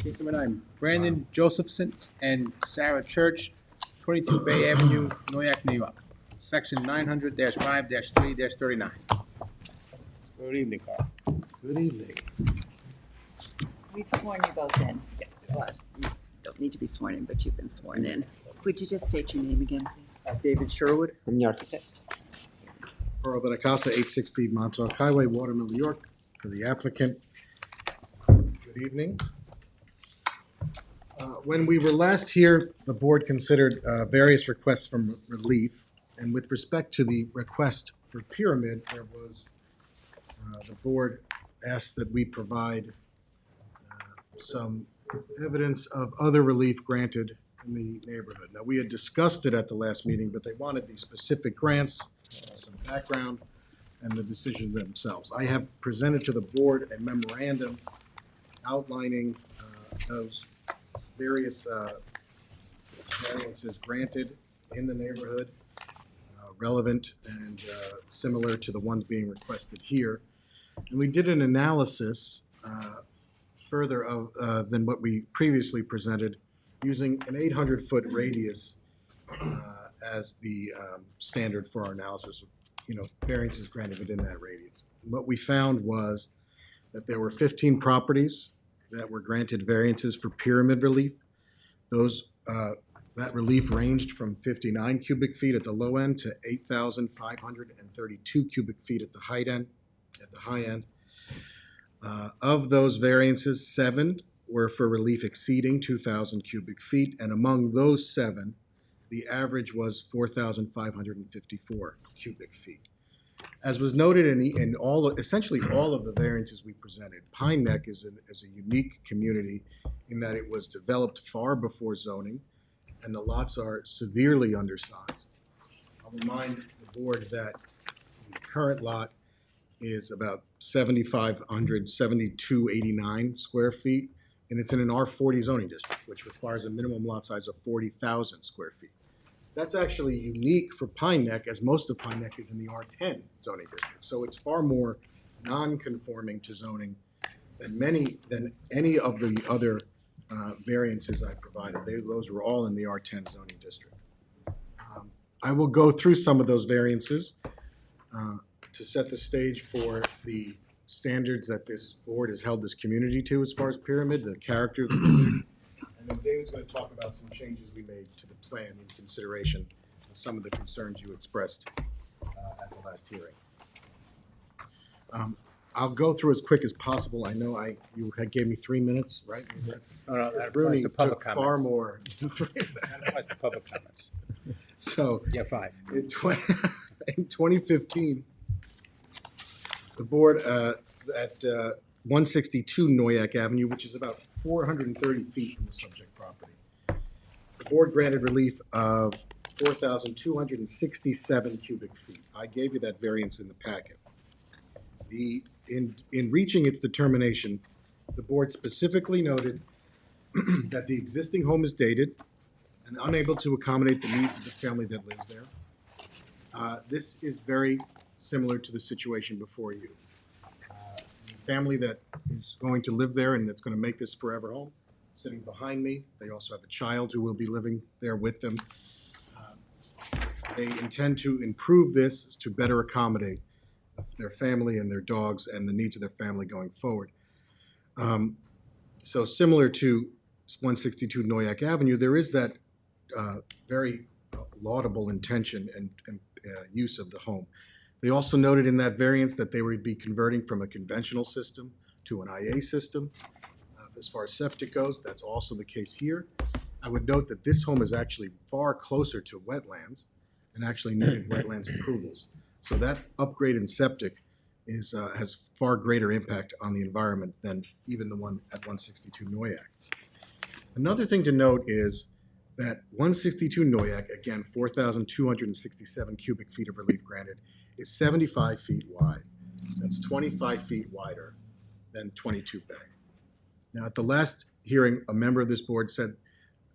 Case number 9, Brandon Josephson and Sarah Church, 22 Bay Avenue, Noyak, New York. Section 900-5-3-39. Good evening, Carl. Good evening. We've sworn you both in. Well, you don't need to be sworn in, but you've been sworn in. Would you just state your name again, please? David Sherwood, I'm the architect. Earl Benacasa, 860 Montauk Highway, Watermill, New York, for the applicant. Good evening. When we were last here, the board considered various requests from relief. And with respect to the request for pyramid, there was, the board asked that we provide some evidence of other relief granted in the neighborhood. Now, we had discussed it at the last meeting, but they wanted the specific grants, some background, and the decision themselves. I have presented to the board a memorandum outlining those various variances granted in the neighborhood, relevant and similar to the ones being requested here. And we did an analysis further of than what we previously presented, using an 800-foot radius as the standard for our analysis of, variances granted within that radius. And what we found was that there were 15 properties that were granted variances for pyramid relief. Those that relief ranged from 59 cubic feet at the low end to 8,532 cubic feet at the high end. Of those variances, 7 were for relief exceeding 2,000 cubic feet, and among those 7, the average was 4,554 cubic feet. As was noted in essentially all of the variances we presented, Pine Neck is a unique community in that it was developed far before zoning, and the lots are severely undersized. I'll remind the board that the current lot is about 7,289 square feet, and it's in an R40 zoning district, which requires a minimum lot size of 40,000 square feet. That's actually unique for Pine Neck, as most of Pine Neck is in the R10 zoning district. So it's far more non-conforming to zoning than any of the other variances I provided. Those were all in the R10 zoning district. I will go through some of those variances to set the stage for the standards that this board has held this community to as far as pyramid, the character of the community. And then David's going to talk about some changes we made to the plan in consideration of some of the concerns you expressed at the last hearing. I'll go through as quick as possible. I know you gave me 3 minutes, right? No, that Rooney applies to public took comments. far more. That applies to public comments. So Yeah, 5. in 2015, the board at 162 Noyak Avenue, which is about 430 feet from the subject property, the board granted relief of 4,267 cubic feet. I gave you that variance in the packet. In reaching its determination, the board specifically noted that the existing home is dated and unable to accommodate the needs of the family that lives there. This is very similar to the situation before you. The family that is going to live there and that's going to make this forever home, sitting behind me, they also have a child who will be living there with them. They intend to improve this to better accommodate their family and their dogs and the needs of their family going forward. So similar to 162 Noyak Avenue, there is that very laudable intention and use of the home. They also noted in that variance that they would be converting from a conventional system to an IA system. As far as septic goes, that's also the case here. I would note that this home is actually far closer to wetlands and actually needed wetlands approvals. So that upgrade in septic has far greater impact on the environment than even the one at 162 Noyak. Another thing to note is that 162 Noyak, again, 4,267 cubic feet of relief granted, is 75 feet wide. That's 25 feet wider than 22 Bay. Now, at the last hearing, a member of this board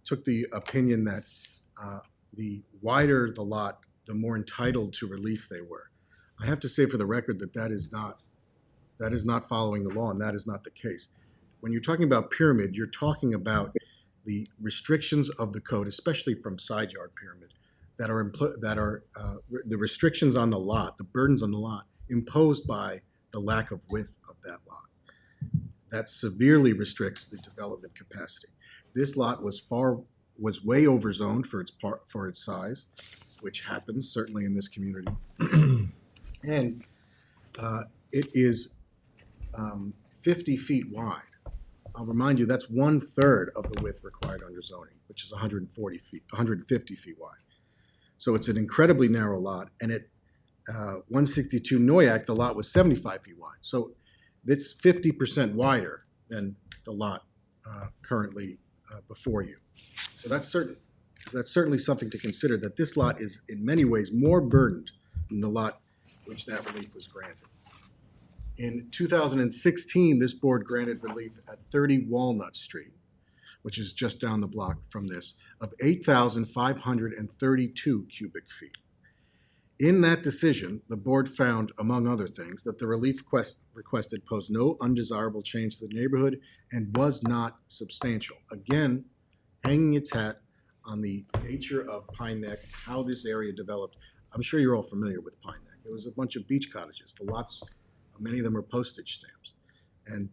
took the opinion that the wider the lot, the more entitled to relief they were. I have to say for the record that is not following the law, and that is not the case. When you're talking about pyramid, you're talking about the restrictions of the code, especially from side yard pyramid, that are the restrictions on the lot, the burdens on the lot imposed by the lack of width of that lot. That severely restricts the development capacity. This lot was way overzoned for its size, which happens certainly in this community, and it is 50 feet wide. I'll remind you, that's 1/3 of the width required under zoning, which is 140 feet, 150 feet wide. So it's an incredibly narrow lot, and at 162 Noyak, the lot was 75 feet wide. So it's 50% wider than the lot currently before you. So that's certainly something to consider, that this lot is in many ways more burdened than the lot which that relief was granted. In 2016, this board granted relief at 30 Walnut Street, which is just down the block from this, of 8,532 cubic feet. In that decision, the board found, among other things, that the relief requested posed no undesirable change to the neighborhood and was not substantial. Again, hanging its hat on the nature of Pine Neck, how this area developed. I'm sure you're all familiar with Pine Neck. It was a bunch of beach cottages. The lots, many of them were postage stamps, and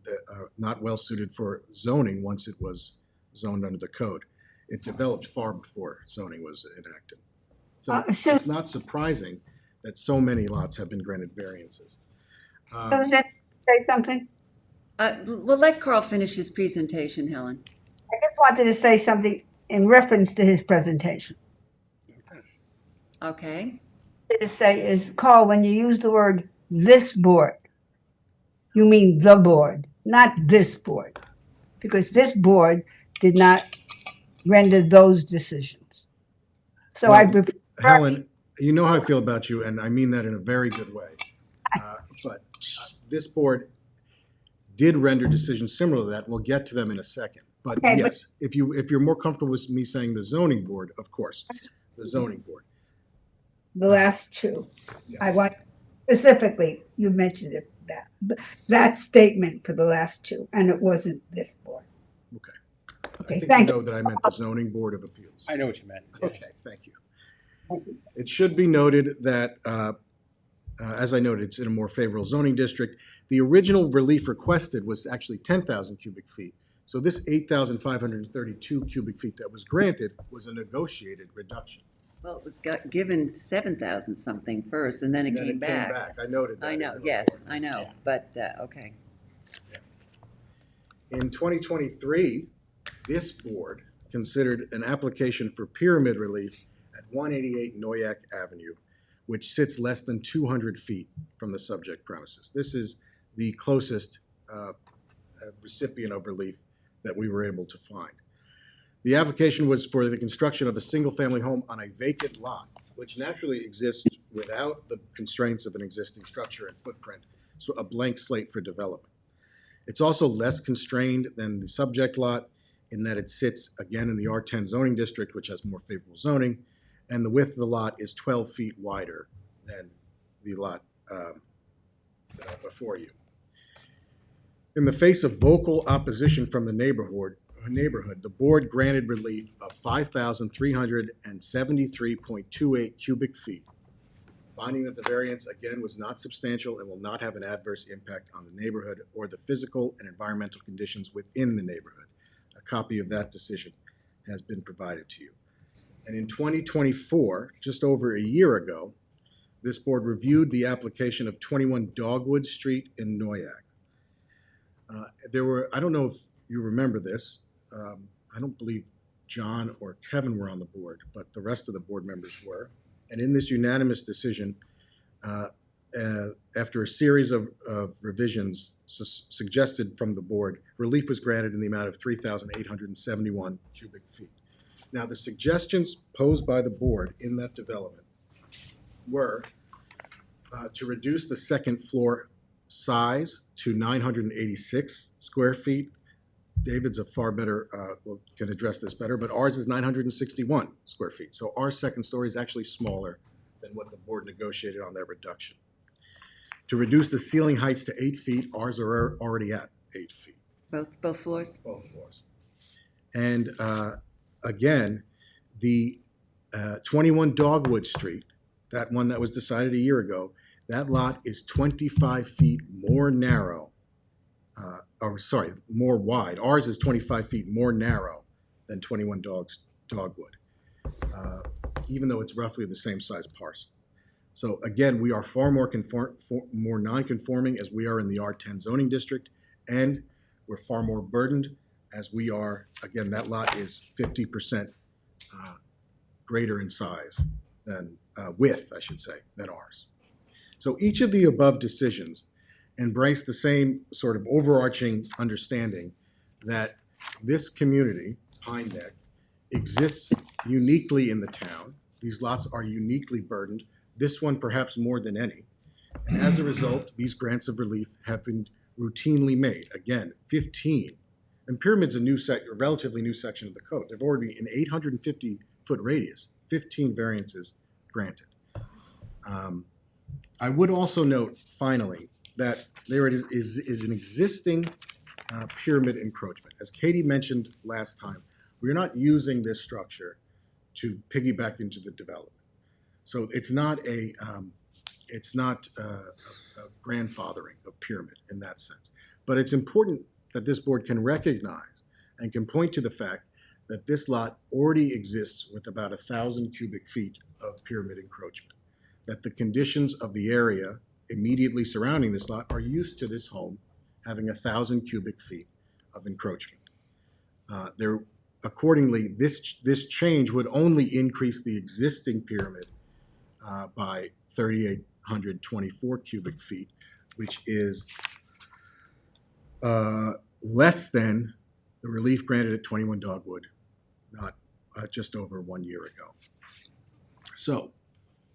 not well suited for zoning once it was zoned under the code. It developed far before zoning was enacted. So it's not surprising that so many lots have been granted variances. Susan, say something? We'll let Carl finish his presentation, Helen. I just wanted to say something in reference to his presentation. Okay. To say is, Carl, when you use the word this board, you mean the board, not this board, because this board did not render those decisions. So Well, I prefer, Helen, you know how I feel about you, and I mean that in a very good way. But this board did render decisions similar to that. We'll get to them in a second. But Okay, but- yes, if you're more comfortable with me saying the zoning board, of course, the zoning board. the last two. I Yes. want specifically, you mentioned it, that statement for the last two, and it wasn't this board. Okay. I Okay, think you thank know you. that I meant the zoning board of appeals. I know what you meant. yes. Okay, thank you. It should be noted that, as I noted, it's in a more favorable zoning district. The original relief requested was actually 10,000 cubic feet. So this 8,532 cubic feet that was granted was a negotiated reduction. Well, it was given 7,000 something first, and then it And then came back. I noted that. I know, in the yes, report. I know, but, okay. In 2023, this board considered an application for pyramid relief at 188 Noyak Avenue, which sits less than 200 feet from the subject premises. This is the closest recipient of relief that we were able to find. The application was for the construction of a single-family home on a vacant lot, which naturally exists without the constraints of an existing structure and footprint, so a blank slate for development. It's also less constrained than the subject lot in that it sits, again, in the R10 zoning district, which has more favorable zoning, and the width of the lot is 12 feet wider than the lot before you. In the face of vocal opposition from the neighborhood, the board granted relief of 5,373.28 cubic feet, finding that the variance, again, was not substantial and will not have an adverse impact on the neighborhood or the physical and environmental conditions within the neighborhood. A copy of that decision has been provided to you. And in 2024, just over a year ago, this board reviewed the application of 21 Dogwood Street in Noyak. I don't know if you remember this, I don't believe John or Kevin were on the board, but the rest of the board members were. And in this unanimous decision, after a series of revisions suggested from the board, relief was granted in the amount of 3,871 cubic feet. Now, the suggestions posed by the board in that development were to reduce the second floor size to 986 square feet. David's a far better, can address this better, but ours is 961 square feet. So our second story is actually smaller than what the board negotiated on their reduction. To reduce the ceiling heights to 8 feet, ours are already at 8 feet. Both floors? Both floors. And again, the 21 Dogwood Street, that one that was decided a year ago, that lot is 25 feet more narrow, more wide. Ours is 25 feet more narrow than 21 Dogwood, even though it's roughly the same size parcel. So again, we are far more non-conforming as we are in the R10 zoning district, and we're far more burdened as we are, again, that lot is 50% greater in size than, width, I should say, than ours. So each of the above decisions embrace the same sort of overarching understanding that this community, Pine Neck, exists uniquely in the town. These lots are uniquely burdened, this one perhaps more than any. And as a result, these grants of relief have been routinely made. Again, 15. And Pyramid's a relatively new section of the code. There've already been an 850-foot radius, 15 variances granted. I would also note, finally, that there is an existing pyramid encroachment. As Katie mentioned last time, we're not using this structure to piggyback into the development. So it's not a grandfathering of pyramid in that sense. But it's important that this board can recognize and can point to the fact that this lot already exists with about 1,000 cubic feet of pyramid encroachment, that the conditions of the area immediately surrounding this lot are used to this home having 1,000 cubic feet of encroachment. Accordingly, this change would only increase the existing pyramid by 3,824 cubic feet, which is less than the relief granted at 21 Dogwood, not just over 1 year ago. So,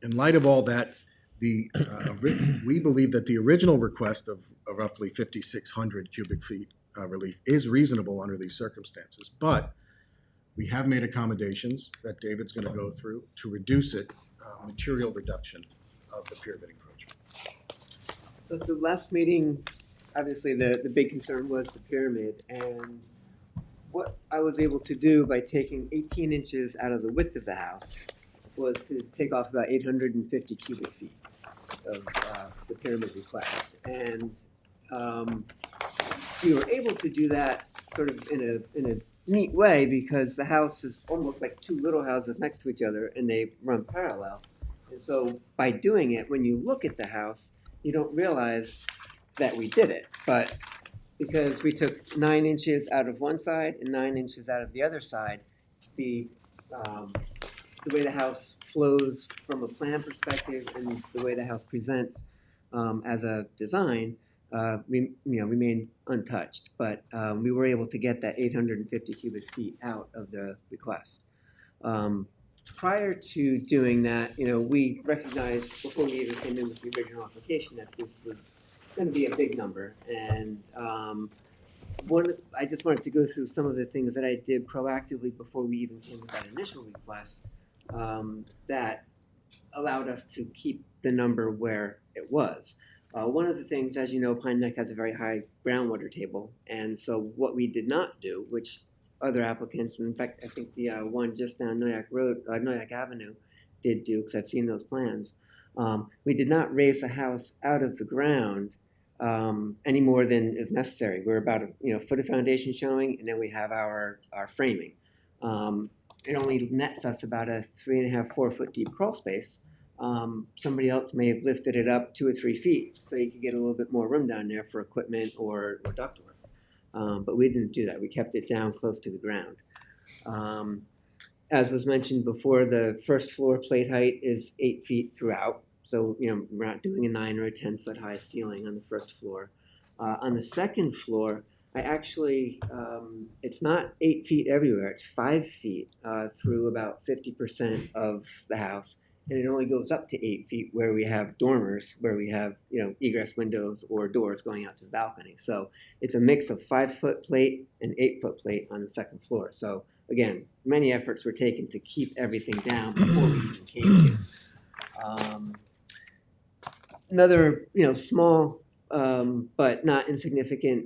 in light of all that, we believe that the original request of roughly 5,600 cubic feet relief is reasonable under these circumstances, but we have made accommodations that David's going to go through to reduce it, material reduction of the pyramid encroachment. So at the last meeting, obviously the big concern was the pyramid, and what I was able to do by taking 18 inches out of the width of the house was to take off about 850 cubic feet of the pyramid request. And we were able to do that sort of in a neat way because the house is almost like two little houses next to each other and they run parallel. And so by doing it, when you look at the house, you don't realize that we did it. But because we took 9 inches out of one side and 9 inches out of the other side, the way the house flows from a plan perspective and the way the house presents as a design remained untouched. But we were able to get that 850 cubic feet out of the request. Prior to doing that, we recognized before we even came in with the original application that this was going to be a big number. And I just wanted to go through some of the things that I did proactively before we even came with that initial request that allowed us to keep the number where it was. One of the things, as you know, Pine Neck has a very high groundwater table. And so what we did not do, which other applicants, in fact, I think the one just down Noyak Avenue did do, because I've seen those plans. We did not raise a house out of the ground any more than is necessary. We're about a foot of foundation showing, and then we have our framing. It only nets us about a 3.5, 4 foot deep crawl space. Somebody else may have lifted it up 2 or 3 feet, so you could get a little bit more room down there for equipment or ductwork. But we didn't do that. We kept it down close to the ground. As was mentioned before, the first floor plate height is 8 feet throughout. So, we're not doing a 9 or a 10 foot high ceiling on the first floor. On the second floor, I actually, it's not 8 feet everywhere. It's 5 feet through about 50% of the house. And it only goes up to 8 feet where we have dormers, where we have, egress windows or doors going out to the balcony. So it's a mix of 5 foot plate and 8 foot plate on the second floor. So again, many efforts were taken to keep everything down before we even came here. Another, small but not insignificant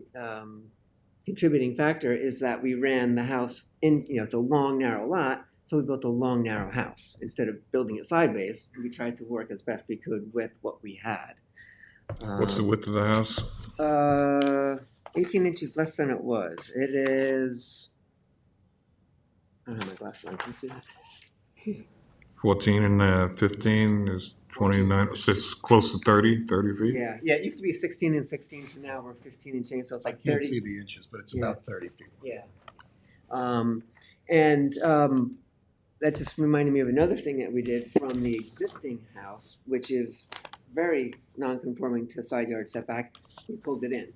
contributing factor is that we ran the house in, it's a long, narrow lot. So we built a long, narrow house. Instead of building it sideways, we tried to work as best we could with what we had. What's the width of the house? 18 inches less than it was. It is, I don't have my glasses on. Can you see that? 14 and 15 is 29, so it's close to 30 feet? Yeah, yeah, it used to be 16 and 16, so now we're 15 and change, so it's I like can't 30. see the inches, but it's Yeah. about 30 feet. Yeah. And that just reminded me of another thing that we did from the existing house, which is very non-conforming to side yard setback. We pulled it in.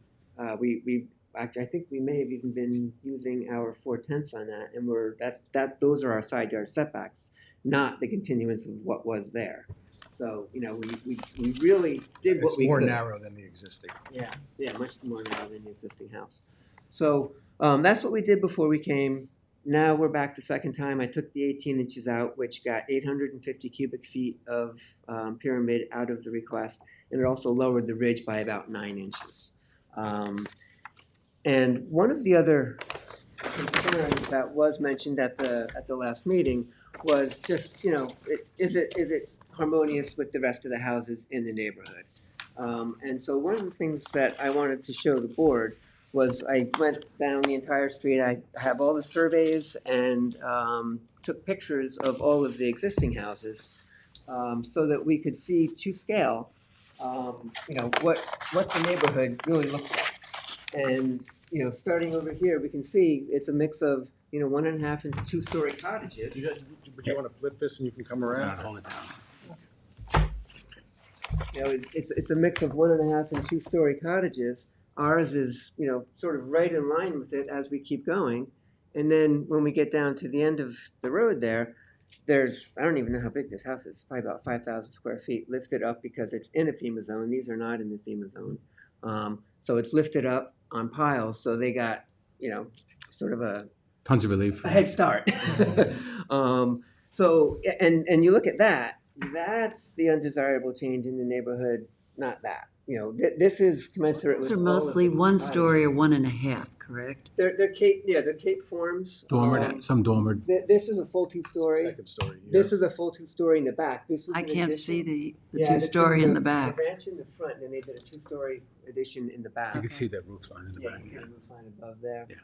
We actually, I think we may have even been using our 4/10 on that, and those are our side yard setbacks, not the continuance of what was there. So, you know, we really did what It's we more could. narrow than the existing. Yeah, yeah, much more narrow than the existing house. So that's what we did before we came. Now we're back the second time. I took the 18 inches out, which got 850 cubic feet of pyramid out of the request, and it also lowered the ridge by about 9 inches. And one of the other concerns that was mentioned at the last meeting was just, you know, is it harmonious with the rest of the houses in the neighborhood? And so one of the things that I wanted to show the board was I went down the entire street. I have all the surveys and took pictures of all of the existing houses so that we could see to scale, you know, what the neighborhood really looks like. And, you know, starting over here, we can see it's a mix of, you know, 1.5 and 2-story cottages. But you want to flip this and you can come around? Hold it down. You know, it's a mix of 1.5 and 2-story cottages. Ours is, you know, sort of right in line with it as we keep going. And then when we get down to the end of the road there's, I don't even know how big this house is, probably about 5,000 square feet, lifted up because it's in a FEMA zone. These are not in the FEMA zone. So it's lifted up on piles, so they got, you know, sort of Tons of relief. a head start. So, and you look at that, that's the undesirable change in the neighborhood, not that. You know, this is commensurate with Those are all of mostly the 1 story or cottages. 1.5, correct? They're cape forms. Some dormer. This is a full 2-story. Second story. This is a full 2-story in the back. This was I an can't addition. see the Yeah, this 2-story was in a- the back. A ranch in the front, and they did a 2-story addition in the back. You can see that roof line in the Yeah, back. you can see the roof line above there. Yeah.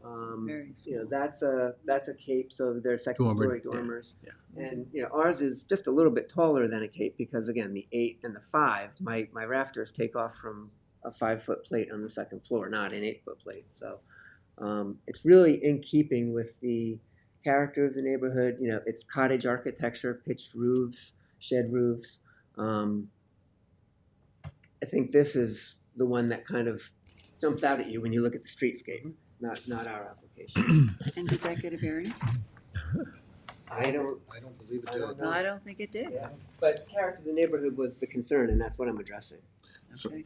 Very You know, small. that's a cape, so they're second-story Dormered, yeah, dormers. yeah. And, you know, ours is just a little bit taller than a cape because, again, the 8 and the 5, my rafters take off from a 5-foot plate on the second floor, not an 8-foot plate. So it's really in keeping with the character of the neighborhood. You know, it's cottage architecture, pitched roofs, shed roofs. I think this is the one that kind of jumps out at you when you look at the streetscape, not our application. And did that get a variance? I don't believe it I don't did. No, I don't think it did. Yeah, but character of the neighborhood was the concern, and that's what I'm addressing. Okay.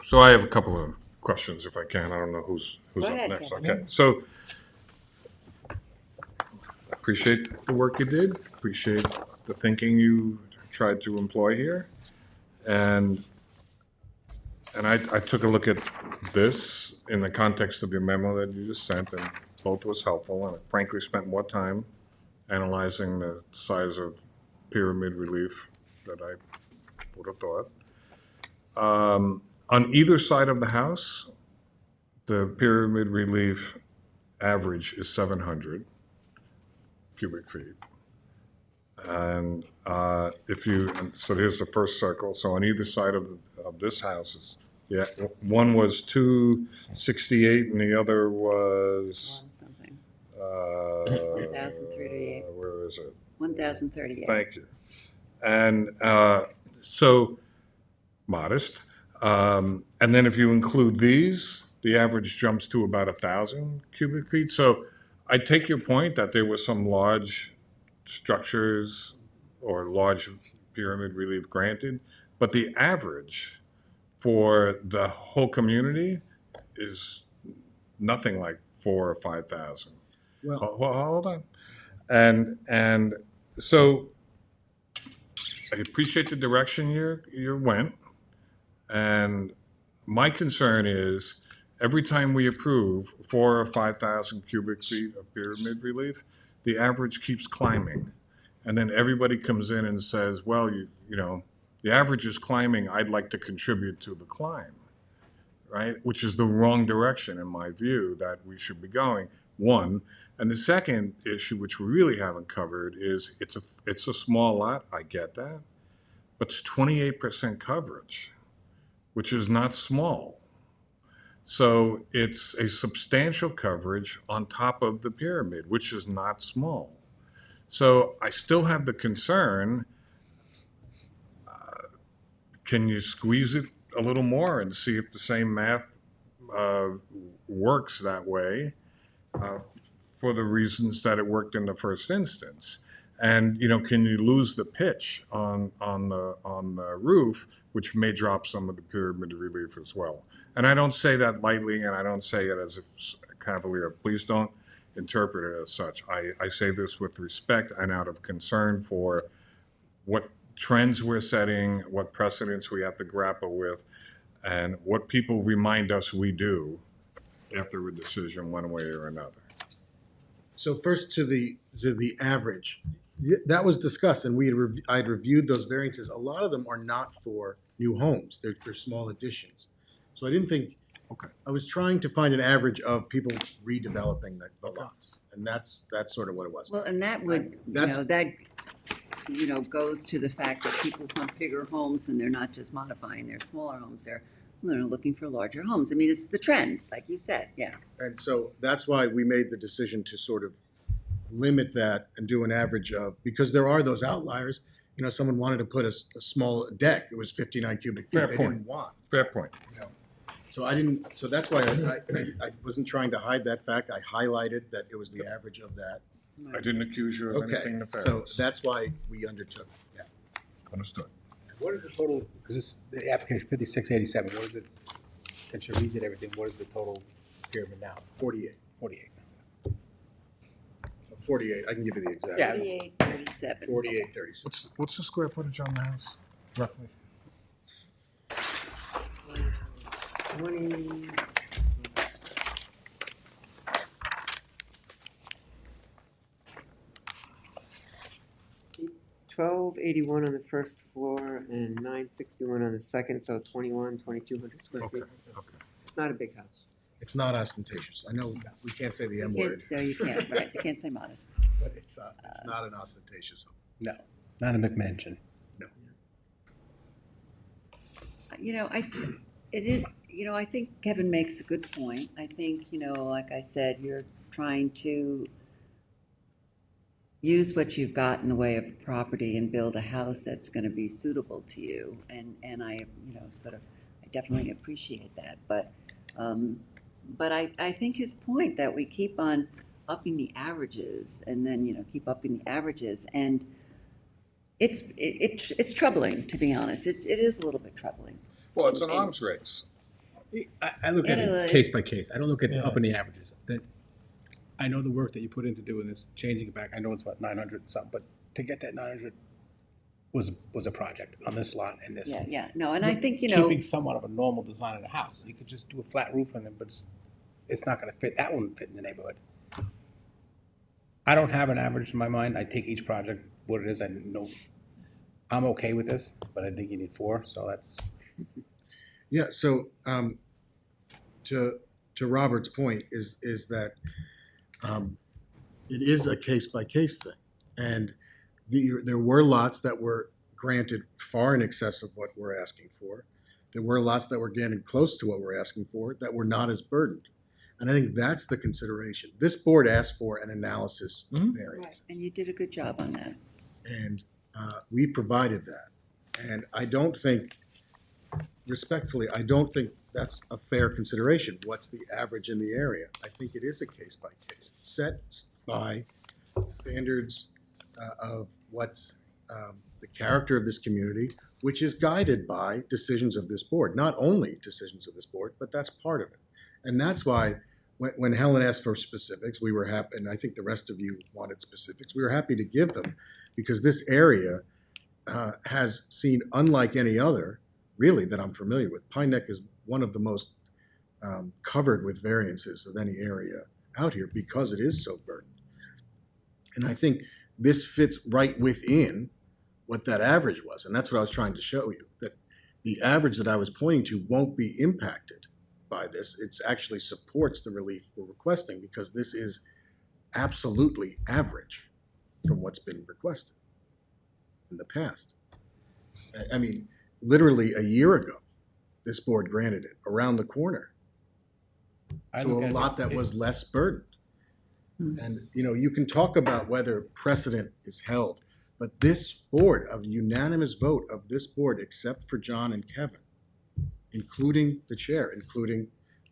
So I have a couple of questions if I can. I don't know who's Go up ahead, next. Kevin. Okay, so I appreciate the work you did, appreciate the thinking you tried to employ here. And I took a look at this in the context of your memo that you just sent, and both was helpful, and I frankly spent more time analyzing the size of pyramid relief that I would have thought. On either side of the house, the pyramid relief average is 700 cubic feet. And so here's the first circle. So on either side of this house, one was 268 and the other was 1,038. Where is it? 1,038. Thank you. And so modest. And then if you include these, the average jumps to about 1,000 cubic feet. So I take your point that there were some large structures or large pyramid relief granted, but the average for the whole community is nothing like 4,000 or 5,000. Well, Hold on. And so I appreciate the direction you went. And my concern is every time we approve 4,000 or 5,000 cubic feet of pyramid relief, the average keeps climbing. And then everybody comes in and says, well, you know, the average is climbing, I'd like to contribute to the climb, right? Which is the wrong direction in my view that we should be going. one. And the second issue, which we really haven't covered, is it's a small lot, I get that, but it's 28% coverage, which is not small. So it's a substantial coverage on top of the pyramid, which is not small. So I still have the concern, can you squeeze it a little more and see if the same math works that way for the reasons that it worked in the first instance? And, can you lose the pitch on the roof, which may drop some of the pyramid relief as well? And I don't say that lightly, and I don't say it as if cavalier. Please don't interpret it as such. I say this with respect and out of concern for what trends we're setting, what precedents we have to grapple with, and what people remind us we do after a decision one way or another. So first to the average, that was discussed, and I'd reviewed those variances. A lot of them are not for new homes; they're for small additions. So I didn't think. Okay. I was trying to find an average of people redeveloping the lots, and that's sort of what it was. Well, and that would, goes to the fact that people want bigger homes and they're not just modifying their smaller homes, they're looking for larger homes. I mean, it's the trend, like you said, yeah. And so that's why we made the decision to sort of limit that and do an average of, because there are those outliers. Someone wanted to put a small deck. It was 59 cubic feet. Fair They point. didn't want. Fair point. So I didn't. So that's why I wasn't trying to hide that fact. I highlighted that it was the average of that. I didn't accuse you of Okay. anything nefarious. So that's why we undertook. Yeah. Understood. What is the total, is this, the application 5687, what is it, since you redid everything, what is the total pyramid now? 48. 48. 48. I can give you the exact. Yeah. 4837. 4836. What's the square footage on the house, roughly? 20. $1,281 on the first floor and $961 on the second, so 2,200 square feet. Okay. It's not a big house. It's not ostentatious. I know we can't say the M word, No, you can't, right, you can't say modest. but it's not an ostentatious home. No, not a McMansion. I think Kevin makes a good point. I think, like I said, you're trying to use what you've got in the way of property and build a house that's going to be suitable to you. And I, I definitely appreciate that. But I think his point that we keep on upping the averages and then, keep upping the averages. And it's troubling, to be honest. It is a little bit troubling. Well, it's an arms race. I look at It it is. case by case. I don't look at the up and the averages. That I know the work that you put into doing this, changing it back. I know it's about 900 and something, but to get that 900 was a project on this lot and this. Yeah. No, and I think, keeping somewhat of a normal design of the house. You could just do a flat roof on it, but it's not going to fit. That wouldn't fit in the neighborhood. I don't have an average in my mind. I take each project what it is. I know I'm okay with this, but I think you need 4. So that's. Yeah. So to Robert's point is that it is a case by case thing, and there were lots that were granted far in excess of what we're asking for. There were lots that were getting close to what we're asking for that were not as burdened, and I think that's the consideration. This board asked for an analysis variance, and you did a good job on that. and we provided that. And I don't think, respectfully, I don't think that's a fair consideration. What's the average in the area? I think it is a case by case, set by standards of what's the character of this community, which is guided by decisions of this board. Not only decisions of this board, but that's part of it. And that's why when Helen asked for specifics, we were happy, and I think the rest of you wanted specifics, we were happy to give them, because this area has seen, unlike any other, really, that I'm familiar with. Pine Neck is one of the most covered with variances of any area out here because it is so burdened. And I think this fits right within what that average was. And that's what I was trying to show you, that the average that I was pointing to won't be impacted by this. It's actually supports the relief we're requesting because this is absolutely average from what's been requested in the past. I mean, literally a year ago, this board granted it around the corner to a lot that was less burdened. And, you know, you can talk about whether precedent is held, but this board, a unanimous vote of this board, except for John and Kevin, including the chair, including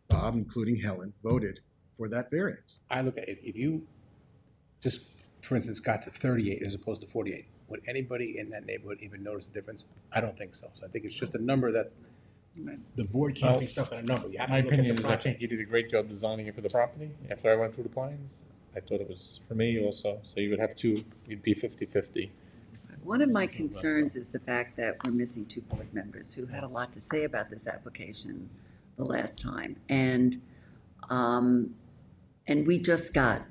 Bob, including Helen, voted for that variance. I look at it, if you just, for instance, got to 38 as opposed to 48, would anybody in that neighborhood even notice the difference? I don't think so. So I think it's just a number that the board can't be stuck on a number. You have My to look at opinion the is I project. think you did a great job designing it for the property. After I went through the plans, I thought it was for me also. So you would have two, you'd be 50-50. One of my concerns is the fact that we're missing two board members who had a lot to say about this application the last time. And we just got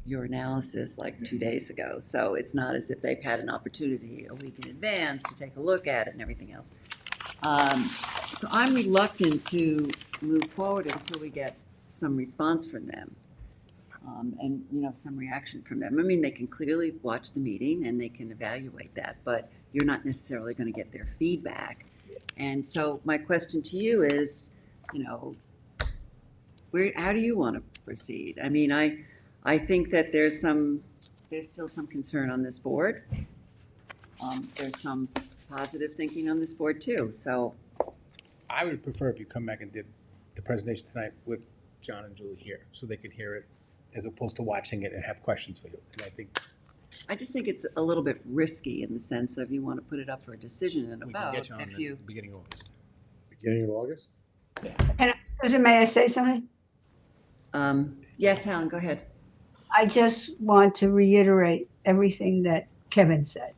your analysis like 2 days ago. So it's not as if they've had an opportunity a week in advance to take a look at it and everything else. So I'm reluctant to move forward until we get some response from them. And, you know, some reaction from them. I mean, they can clearly watch the meeting and they can evaluate that, but you're not necessarily going to get their feedback. And so my question to you is, you know, how do you want to proceed? I mean, I think that there's still some concern on this board. There's some positive thinking on this board too, so. I would prefer if you come back and did the presentation tonight with John and Julie here, so they could hear it, as opposed to watching it and have questions for you. And I just think it's a little bit risky in the sense of you want to put it up for a decision and a we can vote get you on if the you. beginning of August. Beginning of August? And Susan, may I say something? Yes, Helen, go ahead. I just want to reiterate everything that Kevin said.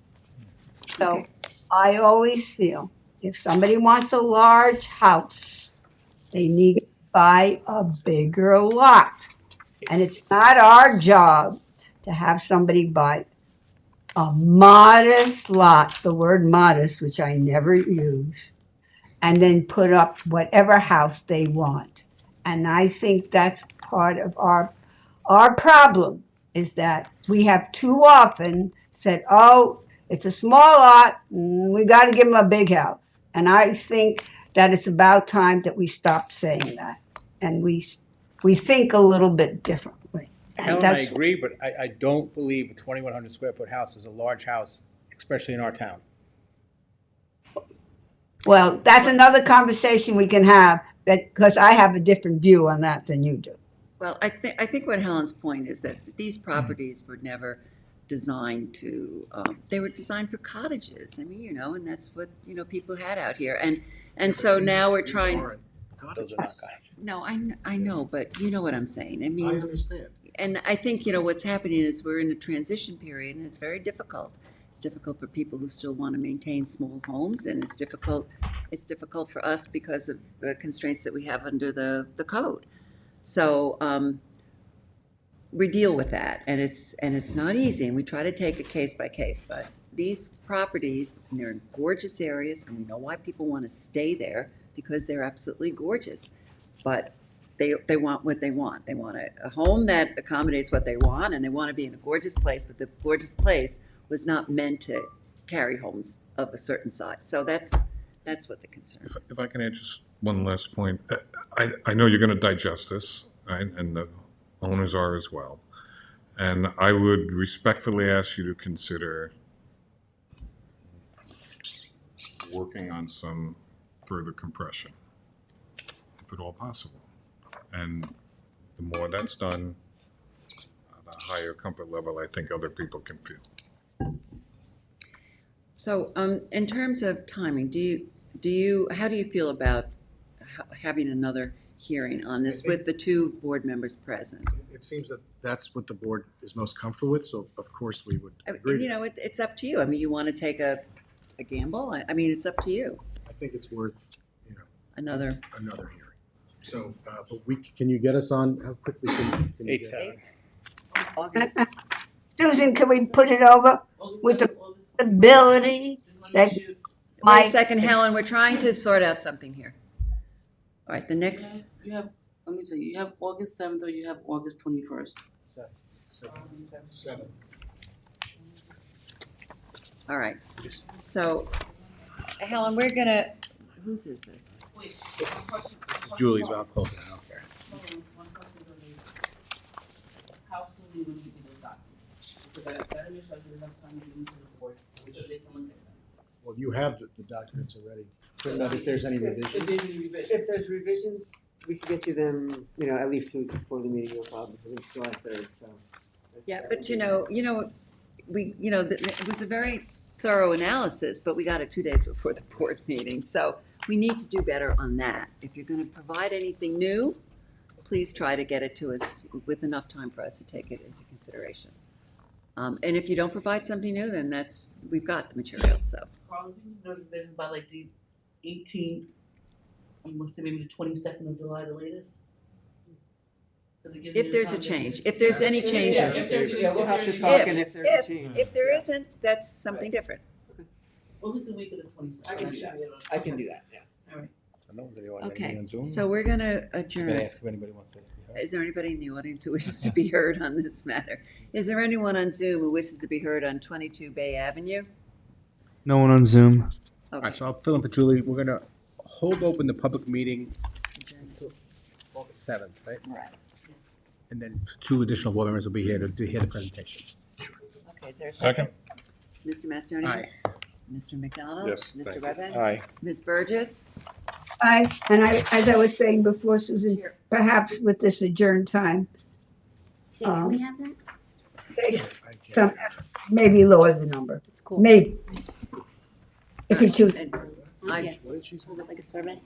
So Okay. I always feel if somebody wants a large house, they need to buy a bigger lot. And it's not our job to have somebody buy a modest lot, the word modest, which I never use, and then put up whatever house they want. And I think that's part of our problem is that we have too often said, oh, it's a small lot, we got to give them a big house. And I think that it's about time that we stop saying that. And we think a little bit differently. And Helen, I that's- agree, but I don't believe a 2,100 square foot house is a large house, especially in our town. Well, that's another conversation we can have, because I have a different view on that than you do. Well, I think what Helen's point is that these properties were never designed to, they were designed for cottages. I mean, you know, and that's what, you know, people had out here. And so now we're trying. Those are not cottages. No, I know, but you know what I'm saying. I mean. I understand. And I think, you know, what's happening is we're in a transition period and it's very difficult. It's difficult for people who still want to maintain small homes, and it's difficult for us because of the constraints that we have under the code. So we deal with that, and it's not easy, and we try to take it case by case. But these properties, and they're in gorgeous areas, and we know why people want to stay there because they're absolutely gorgeous. But they want what they want. They want a home that accommodates what they want, and they want to be in a gorgeous place, but the gorgeous place was not meant to carry homes of a certain size. So that's what the concern is. If I can add just one last point. I know you're going to digest this, right? And the owners are as well. And I would respectfully ask you to consider working on some further compression, if at all possible. And the more that's done, the higher comfort level I think other people can feel. So in terms of timing, how do you feel about having another hearing on this with the two board members present? It seems that that's what the board is most comfortable with, so of course we would agree. You know, it's up to you. I mean, you want to take a gamble? I mean, it's up to you. I think it's worth, you know, Another hearing. So, but can you get us on, how quickly can you get? 8/7. August. Susan, can we put it over with the ability that Wait a my second, Helen, we're trying to sort out something here. All right, the next You have, let me tell you, you have August 7th or you have August 21st. Seven. All right, so, Helen, we're gonna, whose is this? Wait, This is Julie's, but I'll close it, I don't care. one question for me. How soon do you want to get those documents? Because I gotta make sure I get enough time to get into the board, so they can look at them. Well, you have the documents already. But if there's any If revisions. there's any revisions. If there's revisions, we can get you them, at least 2 weeks before the meeting, no problem, I think it's July 3rd, so. Yeah, but it was a very thorough analysis, but we got it 2 days before the board meeting, so we need to do better on that. If you're gonna provide anything new, please try to get it to us with enough time for us to take it into consideration. And if you don't provide something new, then we've got the material, so. Carl, if you can do revisions by like the 18th, I'm gonna say maybe the 22nd of July, the latest. Does it give you If there's a time to- change, if there's any changes. Yeah, we'll have to talk, and if there's a change. If there isn't, that's something different. What was the week of the 22nd? I can do that, yeah. All right. I know, is anyone Okay, on Zoom? so we're gonna I'm adjourn. gonna ask if anybody wants to be heard. Is there anybody in the audience who wishes to be heard on this matter? Is there anyone on Zoom who wishes to be heard on 22 Bay Avenue? No one on Zoom. All Okay. right, so I'll fill in for Julie. We're gonna hold open the public meeting until August 7th, right? Right. And then 2 additional board members will be here to hear the presentation. Okay, is there a Second? second? Mr. Mastonia? Aye. Mr. McDonald? Yes, Mr. thank you. Redmond? Aye. Ms. Burgess? As I was saying before, Susan, perhaps with this adjourned time, Yeah, can we have that? some, maybe lower the number. It's cool. Maybe. If you choose. And Yeah. I, Hold it like a survey.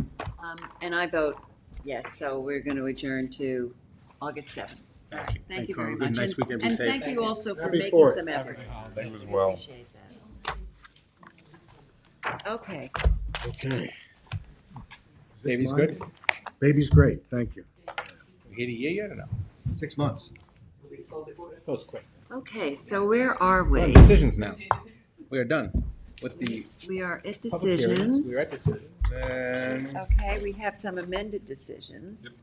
and I vote yes, so we're going to adjourn to August 7th. Thank you. Thank you Carl. very Have a much. Nice weekend, be And safe. thank you also for Happy making 4th. some efforts. You as well. Appreciate that. Okay. Okay. Is this Baby's mine? good? Baby's great, thank you. We hit a year yet or no? 6 months. That was quick. Okay, so where are We're on we? decisions now. We are done with the We are at public hearings. decisions. We're at decisions. And Okay, we have some amended decisions.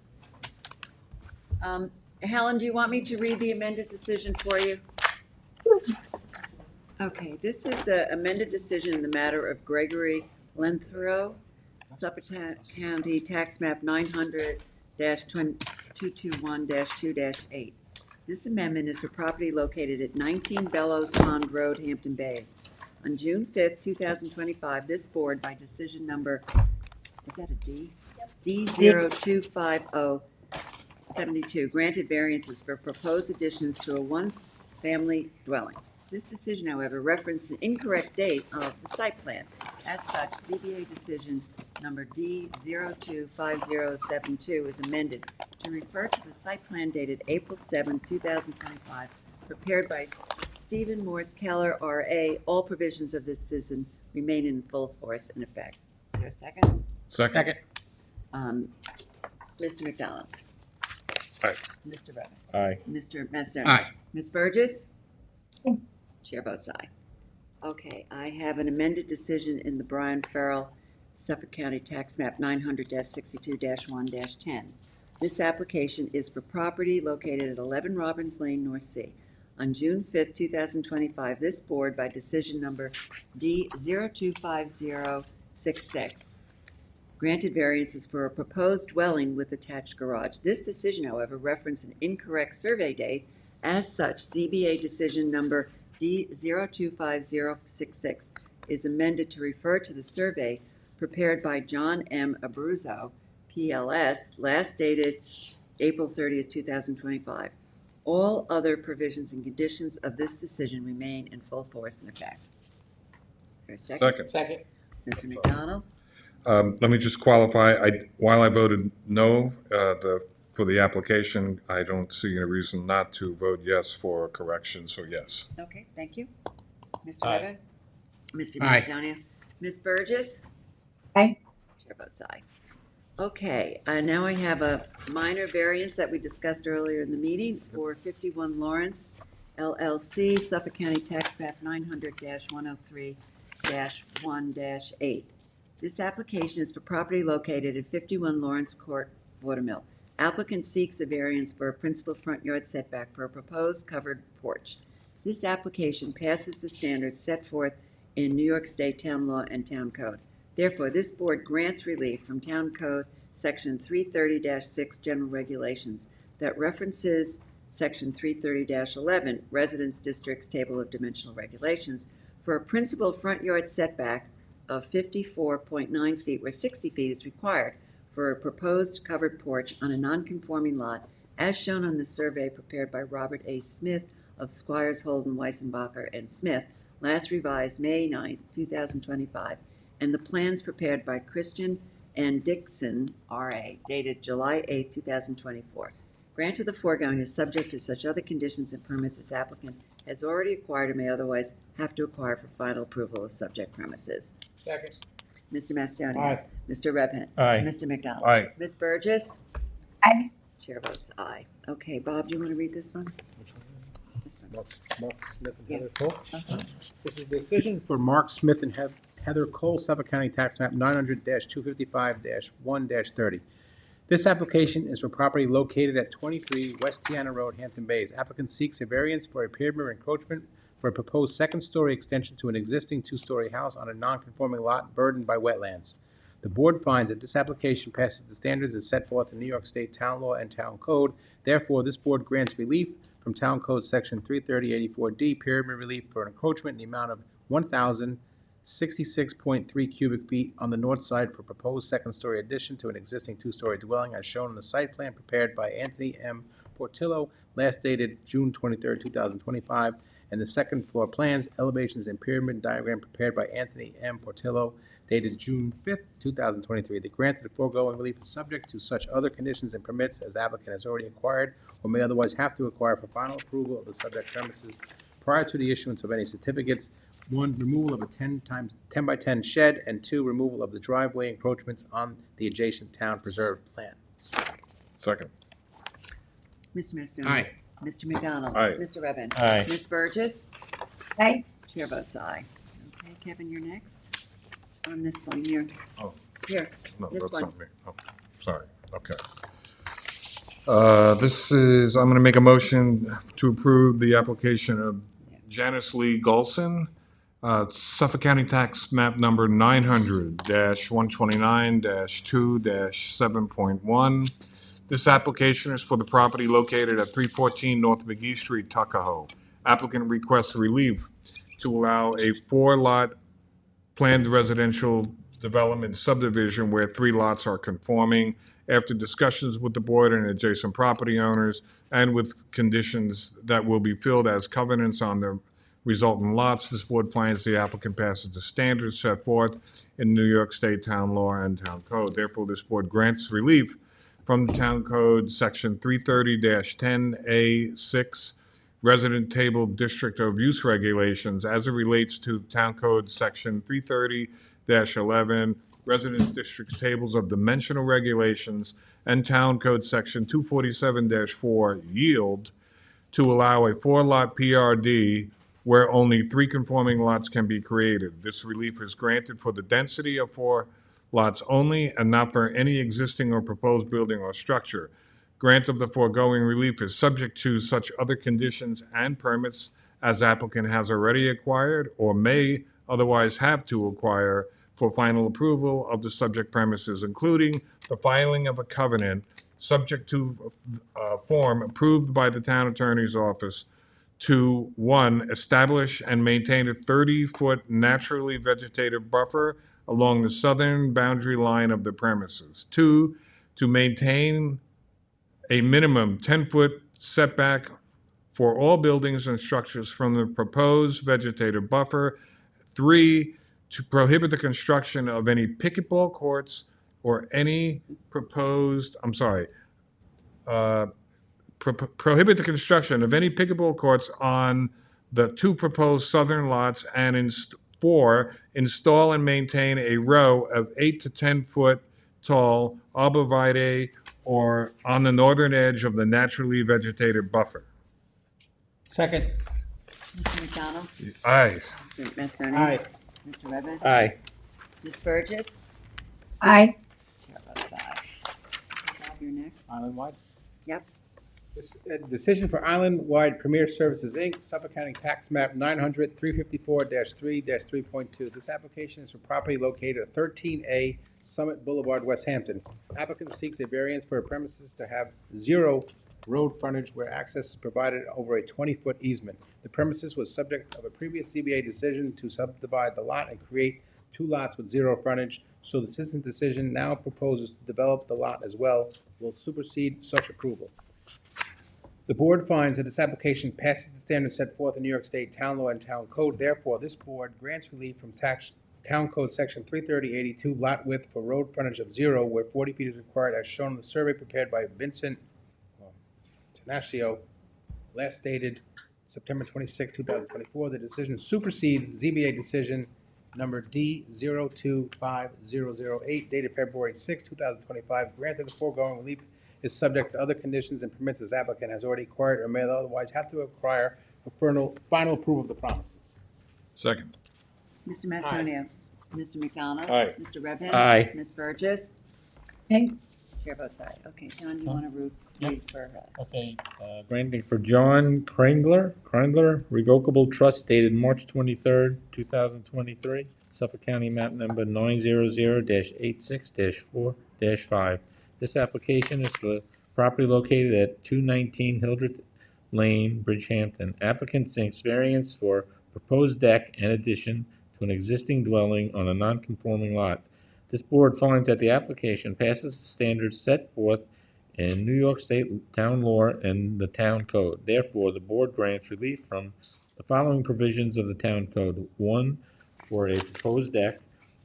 Helen, do you want me to read the amended decision for you? Okay, this is the amended decision in the matter of Gregory Lenthrow, Suffolk County Tax Map 900-221-2-8. This amendment is for property located at 19 Bellows Pond Road, Hampton Bays. On June 5th, 2025, this board, by decision number, is that a D? D025072, granted variances for proposed additions to a one-family dwelling. This decision, however, referenced an incorrect date of the site plan. As such, ZBA decision number D025072 is amended to refer to the site plan dated April 7, 2025, prepared by Stephen Morse Keller, R.A. All provisions of this decision remain in full force and effect. Is there a second? Second? Mr. McDonald? Aye. Mr. Redmond? Aye. Mr. Mastonia? Aye. Ms. Burgess? Chair votes aye. Okay, I have an amended decision in the Brian Farrell, Suffolk County Tax Map 900-62-1-10. This application is for property located at 11 Robbins Lane, North Sea. On June 5th, 2025, this board, by decision number D025066, granted variances for a proposed dwelling with attached garage. This decision, however, referenced an incorrect survey date. As such, ZBA decision number D025066 is amended to refer to the survey prepared by John M. Abruzzo, PLS, last dated April 30th, 2025. All other provisions and conditions of this decision remain in full force and effect. Is there a second? Second. Mr. McDonald? Let me just qualify, while I voted no, for the application, I don't see any reason not to vote yes for a correction, so yes. Okay, thank you. Mr. Aye. Redmond? Mr. Aye. Mastonia? Ms. Burgess? Aye. Chair votes aye. Okay, now I have a minor variance that we discussed earlier in the meeting for 51 Lawrence LLC, Suffolk County Tax Map 900-103-1-8. This application is for property located at 51 Lawrence Court Watermill. Applicant seeks a variance for a principal front yard setback for a proposed covered porch. This application passes the standards set forth in New York State Town Law and Town Code. Therefore, this board grants relief from Town Code Section 330-6 General Regulations that references Section 330-11 Residence Districts Table of Dimensional Regulations for a principal front yard setback of 54.9 feet where 60 feet is required for a proposed covered porch on a non-conforming lot as shown on the survey prepared by Robert A. Smith of Squires, Holden, Weissenbacher, and Smith, last revised May 9, 2025, and the plans prepared by Christian and Dixon, R.A., dated July 8, 2024. Grant of the foregoing is subject to such other conditions and permits as applicant has already acquired or may otherwise have to acquire for final approval of subject premises. Second. Mr. Mastriani? Aye. Mr. Redmond? Aye. Mr. McDonald? Aye. Ms. Burgess? Aye. Chair votes aye. Okay, Bob, do you want to read this one? This one. Mark Smith and Yeah. Heather Cole. Uh-huh. This is the decision for Mark Smith and Heather Cole, Suffolk County Tax Map 900-255-1-30. This application is for property located at 23 West Tiana Road, Hampton Bays. Applicant seeks a variance for a pyramid encroachment for a proposed second-story extension to an existing two-story house on a non-conforming lot burdened by wetlands. The board finds that this application passes the standards as set forth in New York State Town Law and Town Code. Therefore, this board grants relief from Town Code Section 330-84D, pyramid relief for an encroachment in the amount of 1,066.3 cubic feet on the north side for proposed second-story addition to an existing two-story dwelling as shown on the site plan prepared by Anthony M. Portillo, last dated June 23, 2025, and the second floor plans, elevations, and pyramid diagram prepared by Anthony M. Portillo, dated June 5, 2023. The grant of the foregoing relief is subject to such other conditions and permits as applicant has already acquired or may otherwise have to acquire for final approval of the subject premises prior to the issuance of any certificates. 1, removal of a 10 by 10 shed, and 2, removal of the driveway encroachments on the adjacent town preserve plan. Second. Mr. Mastriani? Aye. Mr. McDonald? Aye. Mr. Redmond? Aye. Ms. Burgess? Aye. Chair votes aye. Okay, Kevin, you're next on this one. Here. Oh. Here, No, this that's one. not me. Oh, sorry. Okay. I'm going to make a motion to approve the application of Janice Lee Golson, Suffolk County Tax Map Number 900-129-2-7.1. This application is for the property located at 314 North McGee Street, Tuckahoe. Applicant requests relief to allow a 4-lot planned residential development subdivision where 3 lots are conforming. After discussions with the board and adjacent property owners and with conditions that will be filled as covenants on the resultant lots, this board finds the applicant passes the standards set forth in New York State Town Law and Town Code. Therefore, this board grants relief from the Town Code Section 330-10A6 Resident Table District of Use Regulations as it relates to Town Code Section 330-11 Residence District Tables of Dimensional Regulations and Town Code Section 247-4 Yield to allow a 4-lot PRD where only 3 conforming lots can be created. This relief is granted for the density of 4 lots only and not for any existing or proposed building or structure. Grant of the foregoing relief is subject to such other conditions and permits as applicant has already acquired or may otherwise have to acquire for final approval of the subject premises, including the filing of a covenant subject to form approved by the town attorney's office to 1, establish and maintain a 30-foot naturally vegetative buffer along the southern boundary line of the premises. 2, to maintain a minimum 10-foot setback for all buildings and structures from the proposed vegetative buffer. 3, to prohibit the construction of any pickleball courts or any proposed, prohibit the construction of any pickleball courts on the 2 proposed southern lots, and 4, install and maintain a row of 8 to 10 foot tall arborvitae or on the northern edge of the naturally vegetated buffer. Second. Mr. McDonald? Aye. Mr. Mastriani? Aye. Mr. Redmond? Aye. Ms. Burgess? Aye. Chair votes aye. you're next. Island-wide. Yep. This decision for Island-wide Premier Services, Inc., Suffolk County Tax Map 900, 354-3-3.2. This application is for property located at 13A Summit Boulevard, West Hampton. Applicant seeks a variance for a premises to have 0 road frontage where access is provided over a 20-foot easement. The premises was subject of a previous ZBA decision to subdivide the lot and create 2 lots with 0 frontage, so the citizen's decision now proposes to develop the lot as well will supersede such approval. The board finds that this application passes the standards set forth in New York State Town Law and Town Code. Therefore, this board grants relief from Town Code Section 33082, lot width for road frontage of 0, where 40 feet is required, as shown in the survey prepared by Vincent Tenaccio, last dated September 26, 2024. The decision supersedes ZBA decision number D025008, dated February 6, 2025. Granted, the foregoing relief is subject to other conditions and permits as applicant has already acquired or may otherwise have to acquire for final approval of the promises. Second. Mr. Macedonia. Mr. McDonald. Aye. Mr. Redmond. Aye. Ms. Burgess. Aye. Chair votes aye. Okay, John, you want to read for, Okay, granting for John Krindler, revocable trust dated March 23rd, 2023, Suffolk County map number 900-86-4-5. This application is for property located at 219 Hildreth Lane, Bridgehampton. Applicant seeks variance for proposed deck and addition to an existing dwelling on a non-conforming lot. This board finds that the application passes the standards set forth in New York State Town Law and the Town Code. Therefore, the board grants relief from the following provisions of the Town Code. 1, for a proposed deck,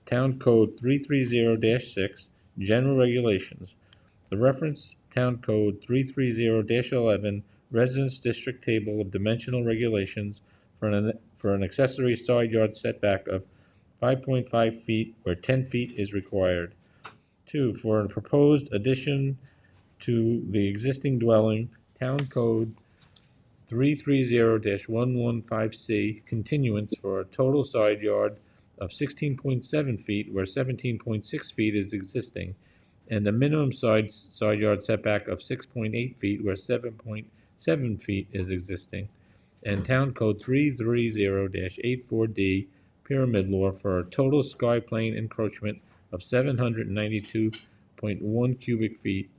Town Code 330-6, general regulations. The reference Town Code 330-11, residence district table of dimensional regulations for an accessory side yard setback of 5.5 feet where 10 feet is required. 2, for a proposed addition to the existing dwelling, Town Code 330-115C, continuance for a total side yard of 16.7 feet where 17.6 feet is existing, and the minimum side yard setback of 6.8 feet where 7.7 feet is existing, and Town Code 330-84D, pyramid law, for a total sky plane encroachment of 792.1 cubic feet,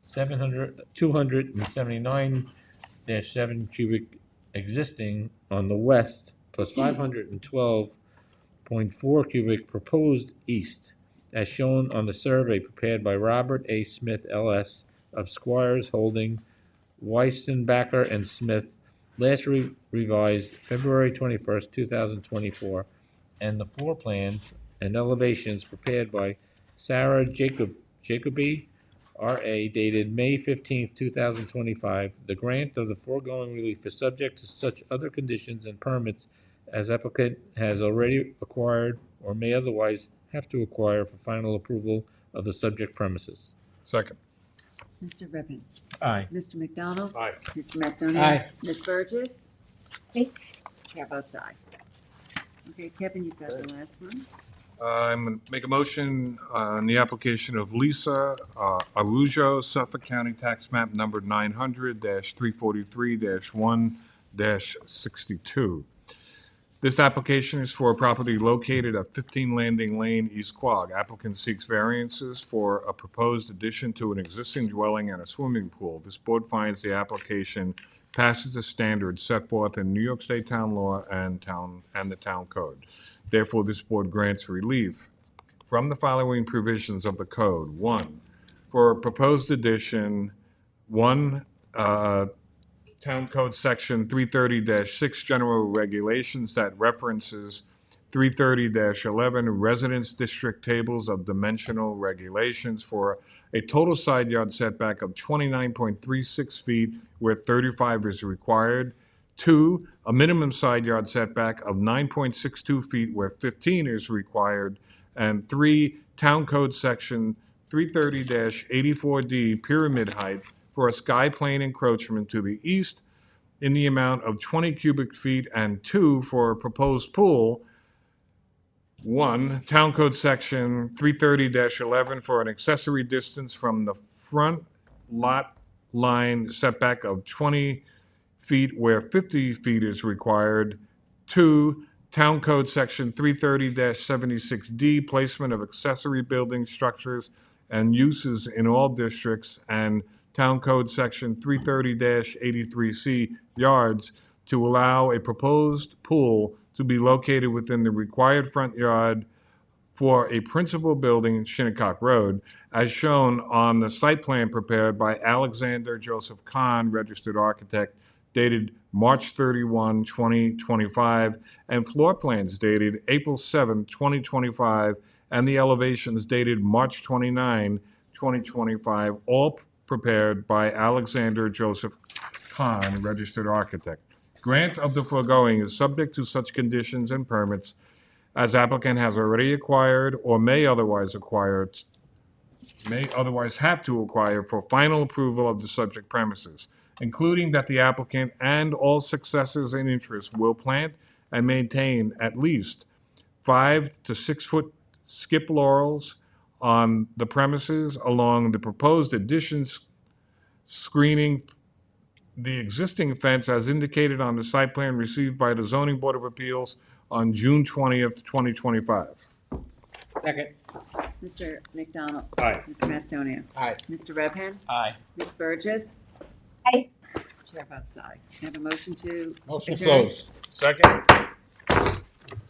279-7 cubic existing on the west, plus 512.4 cubic proposed east, as shown on the survey prepared by Robert A. Smith, L.S. of Squires Holding, Weissenbacher and Smith, last revised February 21st, 2024, and the floor plans and elevations prepared by Sarah Jacoby, R.A., dated May 15th, 2025. The grant of the foregoing relief is subject to such other conditions and permits as applicant has already acquired or may otherwise have to acquire for final approval of the subject premises. Second. Mr. Redmond. Aye. Mr. McDonald. Aye. Mr. Macedonia. Aye. Ms. Burgess. Aye. Chair votes aye. Okay, Kevin, you've got the last one. I'm going to make a motion on the application of Lisa Arujo, Suffolk County Tax Map number 900-343-1-62. This application is for a property located at 15 Landing Lane, East Quogue. Applicant seeks variances for a proposed addition to an existing dwelling and a swimming pool. This board finds the application passes the standards set forth in New York State Town Law and the Town Code. Therefore, this board grants relief from the following provisions of the code. 1, for a proposed addition, 1, Town Code Section 330-6 general regulations that references 330-11 residence district tables of dimensional regulations for a total side yard setback of 29.36 feet where 35 is required. 2, a minimum side yard setback of 9.62 feet where 15 is required. And 3, Town Code Section 330-84D, pyramid height for a sky plane encroachment to the east in the amount of 20 cubic feet. And 2, for a proposed pool, 1, Town Code Section 330-11 for an accessory distance from the front lot line setback of 20 feet where 50 feet is required. 2, Town Code Section 330-76D, placement of accessory building structures and uses in all districts, and Town Code Section 330-83C, yards, to allow a proposed pool to be located within the required front yard for a principal building in Shinnecock Road, as shown on the site plan prepared by Alexander Joseph Kahn, registered architect, dated March 31, 2025, and floor plans dated April 7, 2025, and the elevations dated March 29, 2025, all prepared by Alexander Joseph Kahn, registered architect. Grant of the foregoing is subject to such conditions and permits as applicant has already acquired or may otherwise have to acquire for final approval of the subject premises, including that the applicant and all successors in interest will plant and maintain at least 5 to 6 foot skip laurels on the premises along the proposed additions, screening the existing fence as indicated on the site plan received by the Zoning Board of Appeals on June 20th, 2025. Second. Mr. McDonald? Aye. Mr. Mastonia? Aye. Mr. Redhand? Aye. Ms. Burgess? Aye. Chair votes aye. Can I have a motion to Motion adjourn? closed. Second.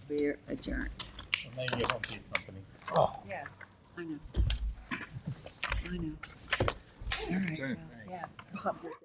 We're adjourned. Maybe a home tea company. Yeah, I know. I know. All right, well, yeah. Bob just-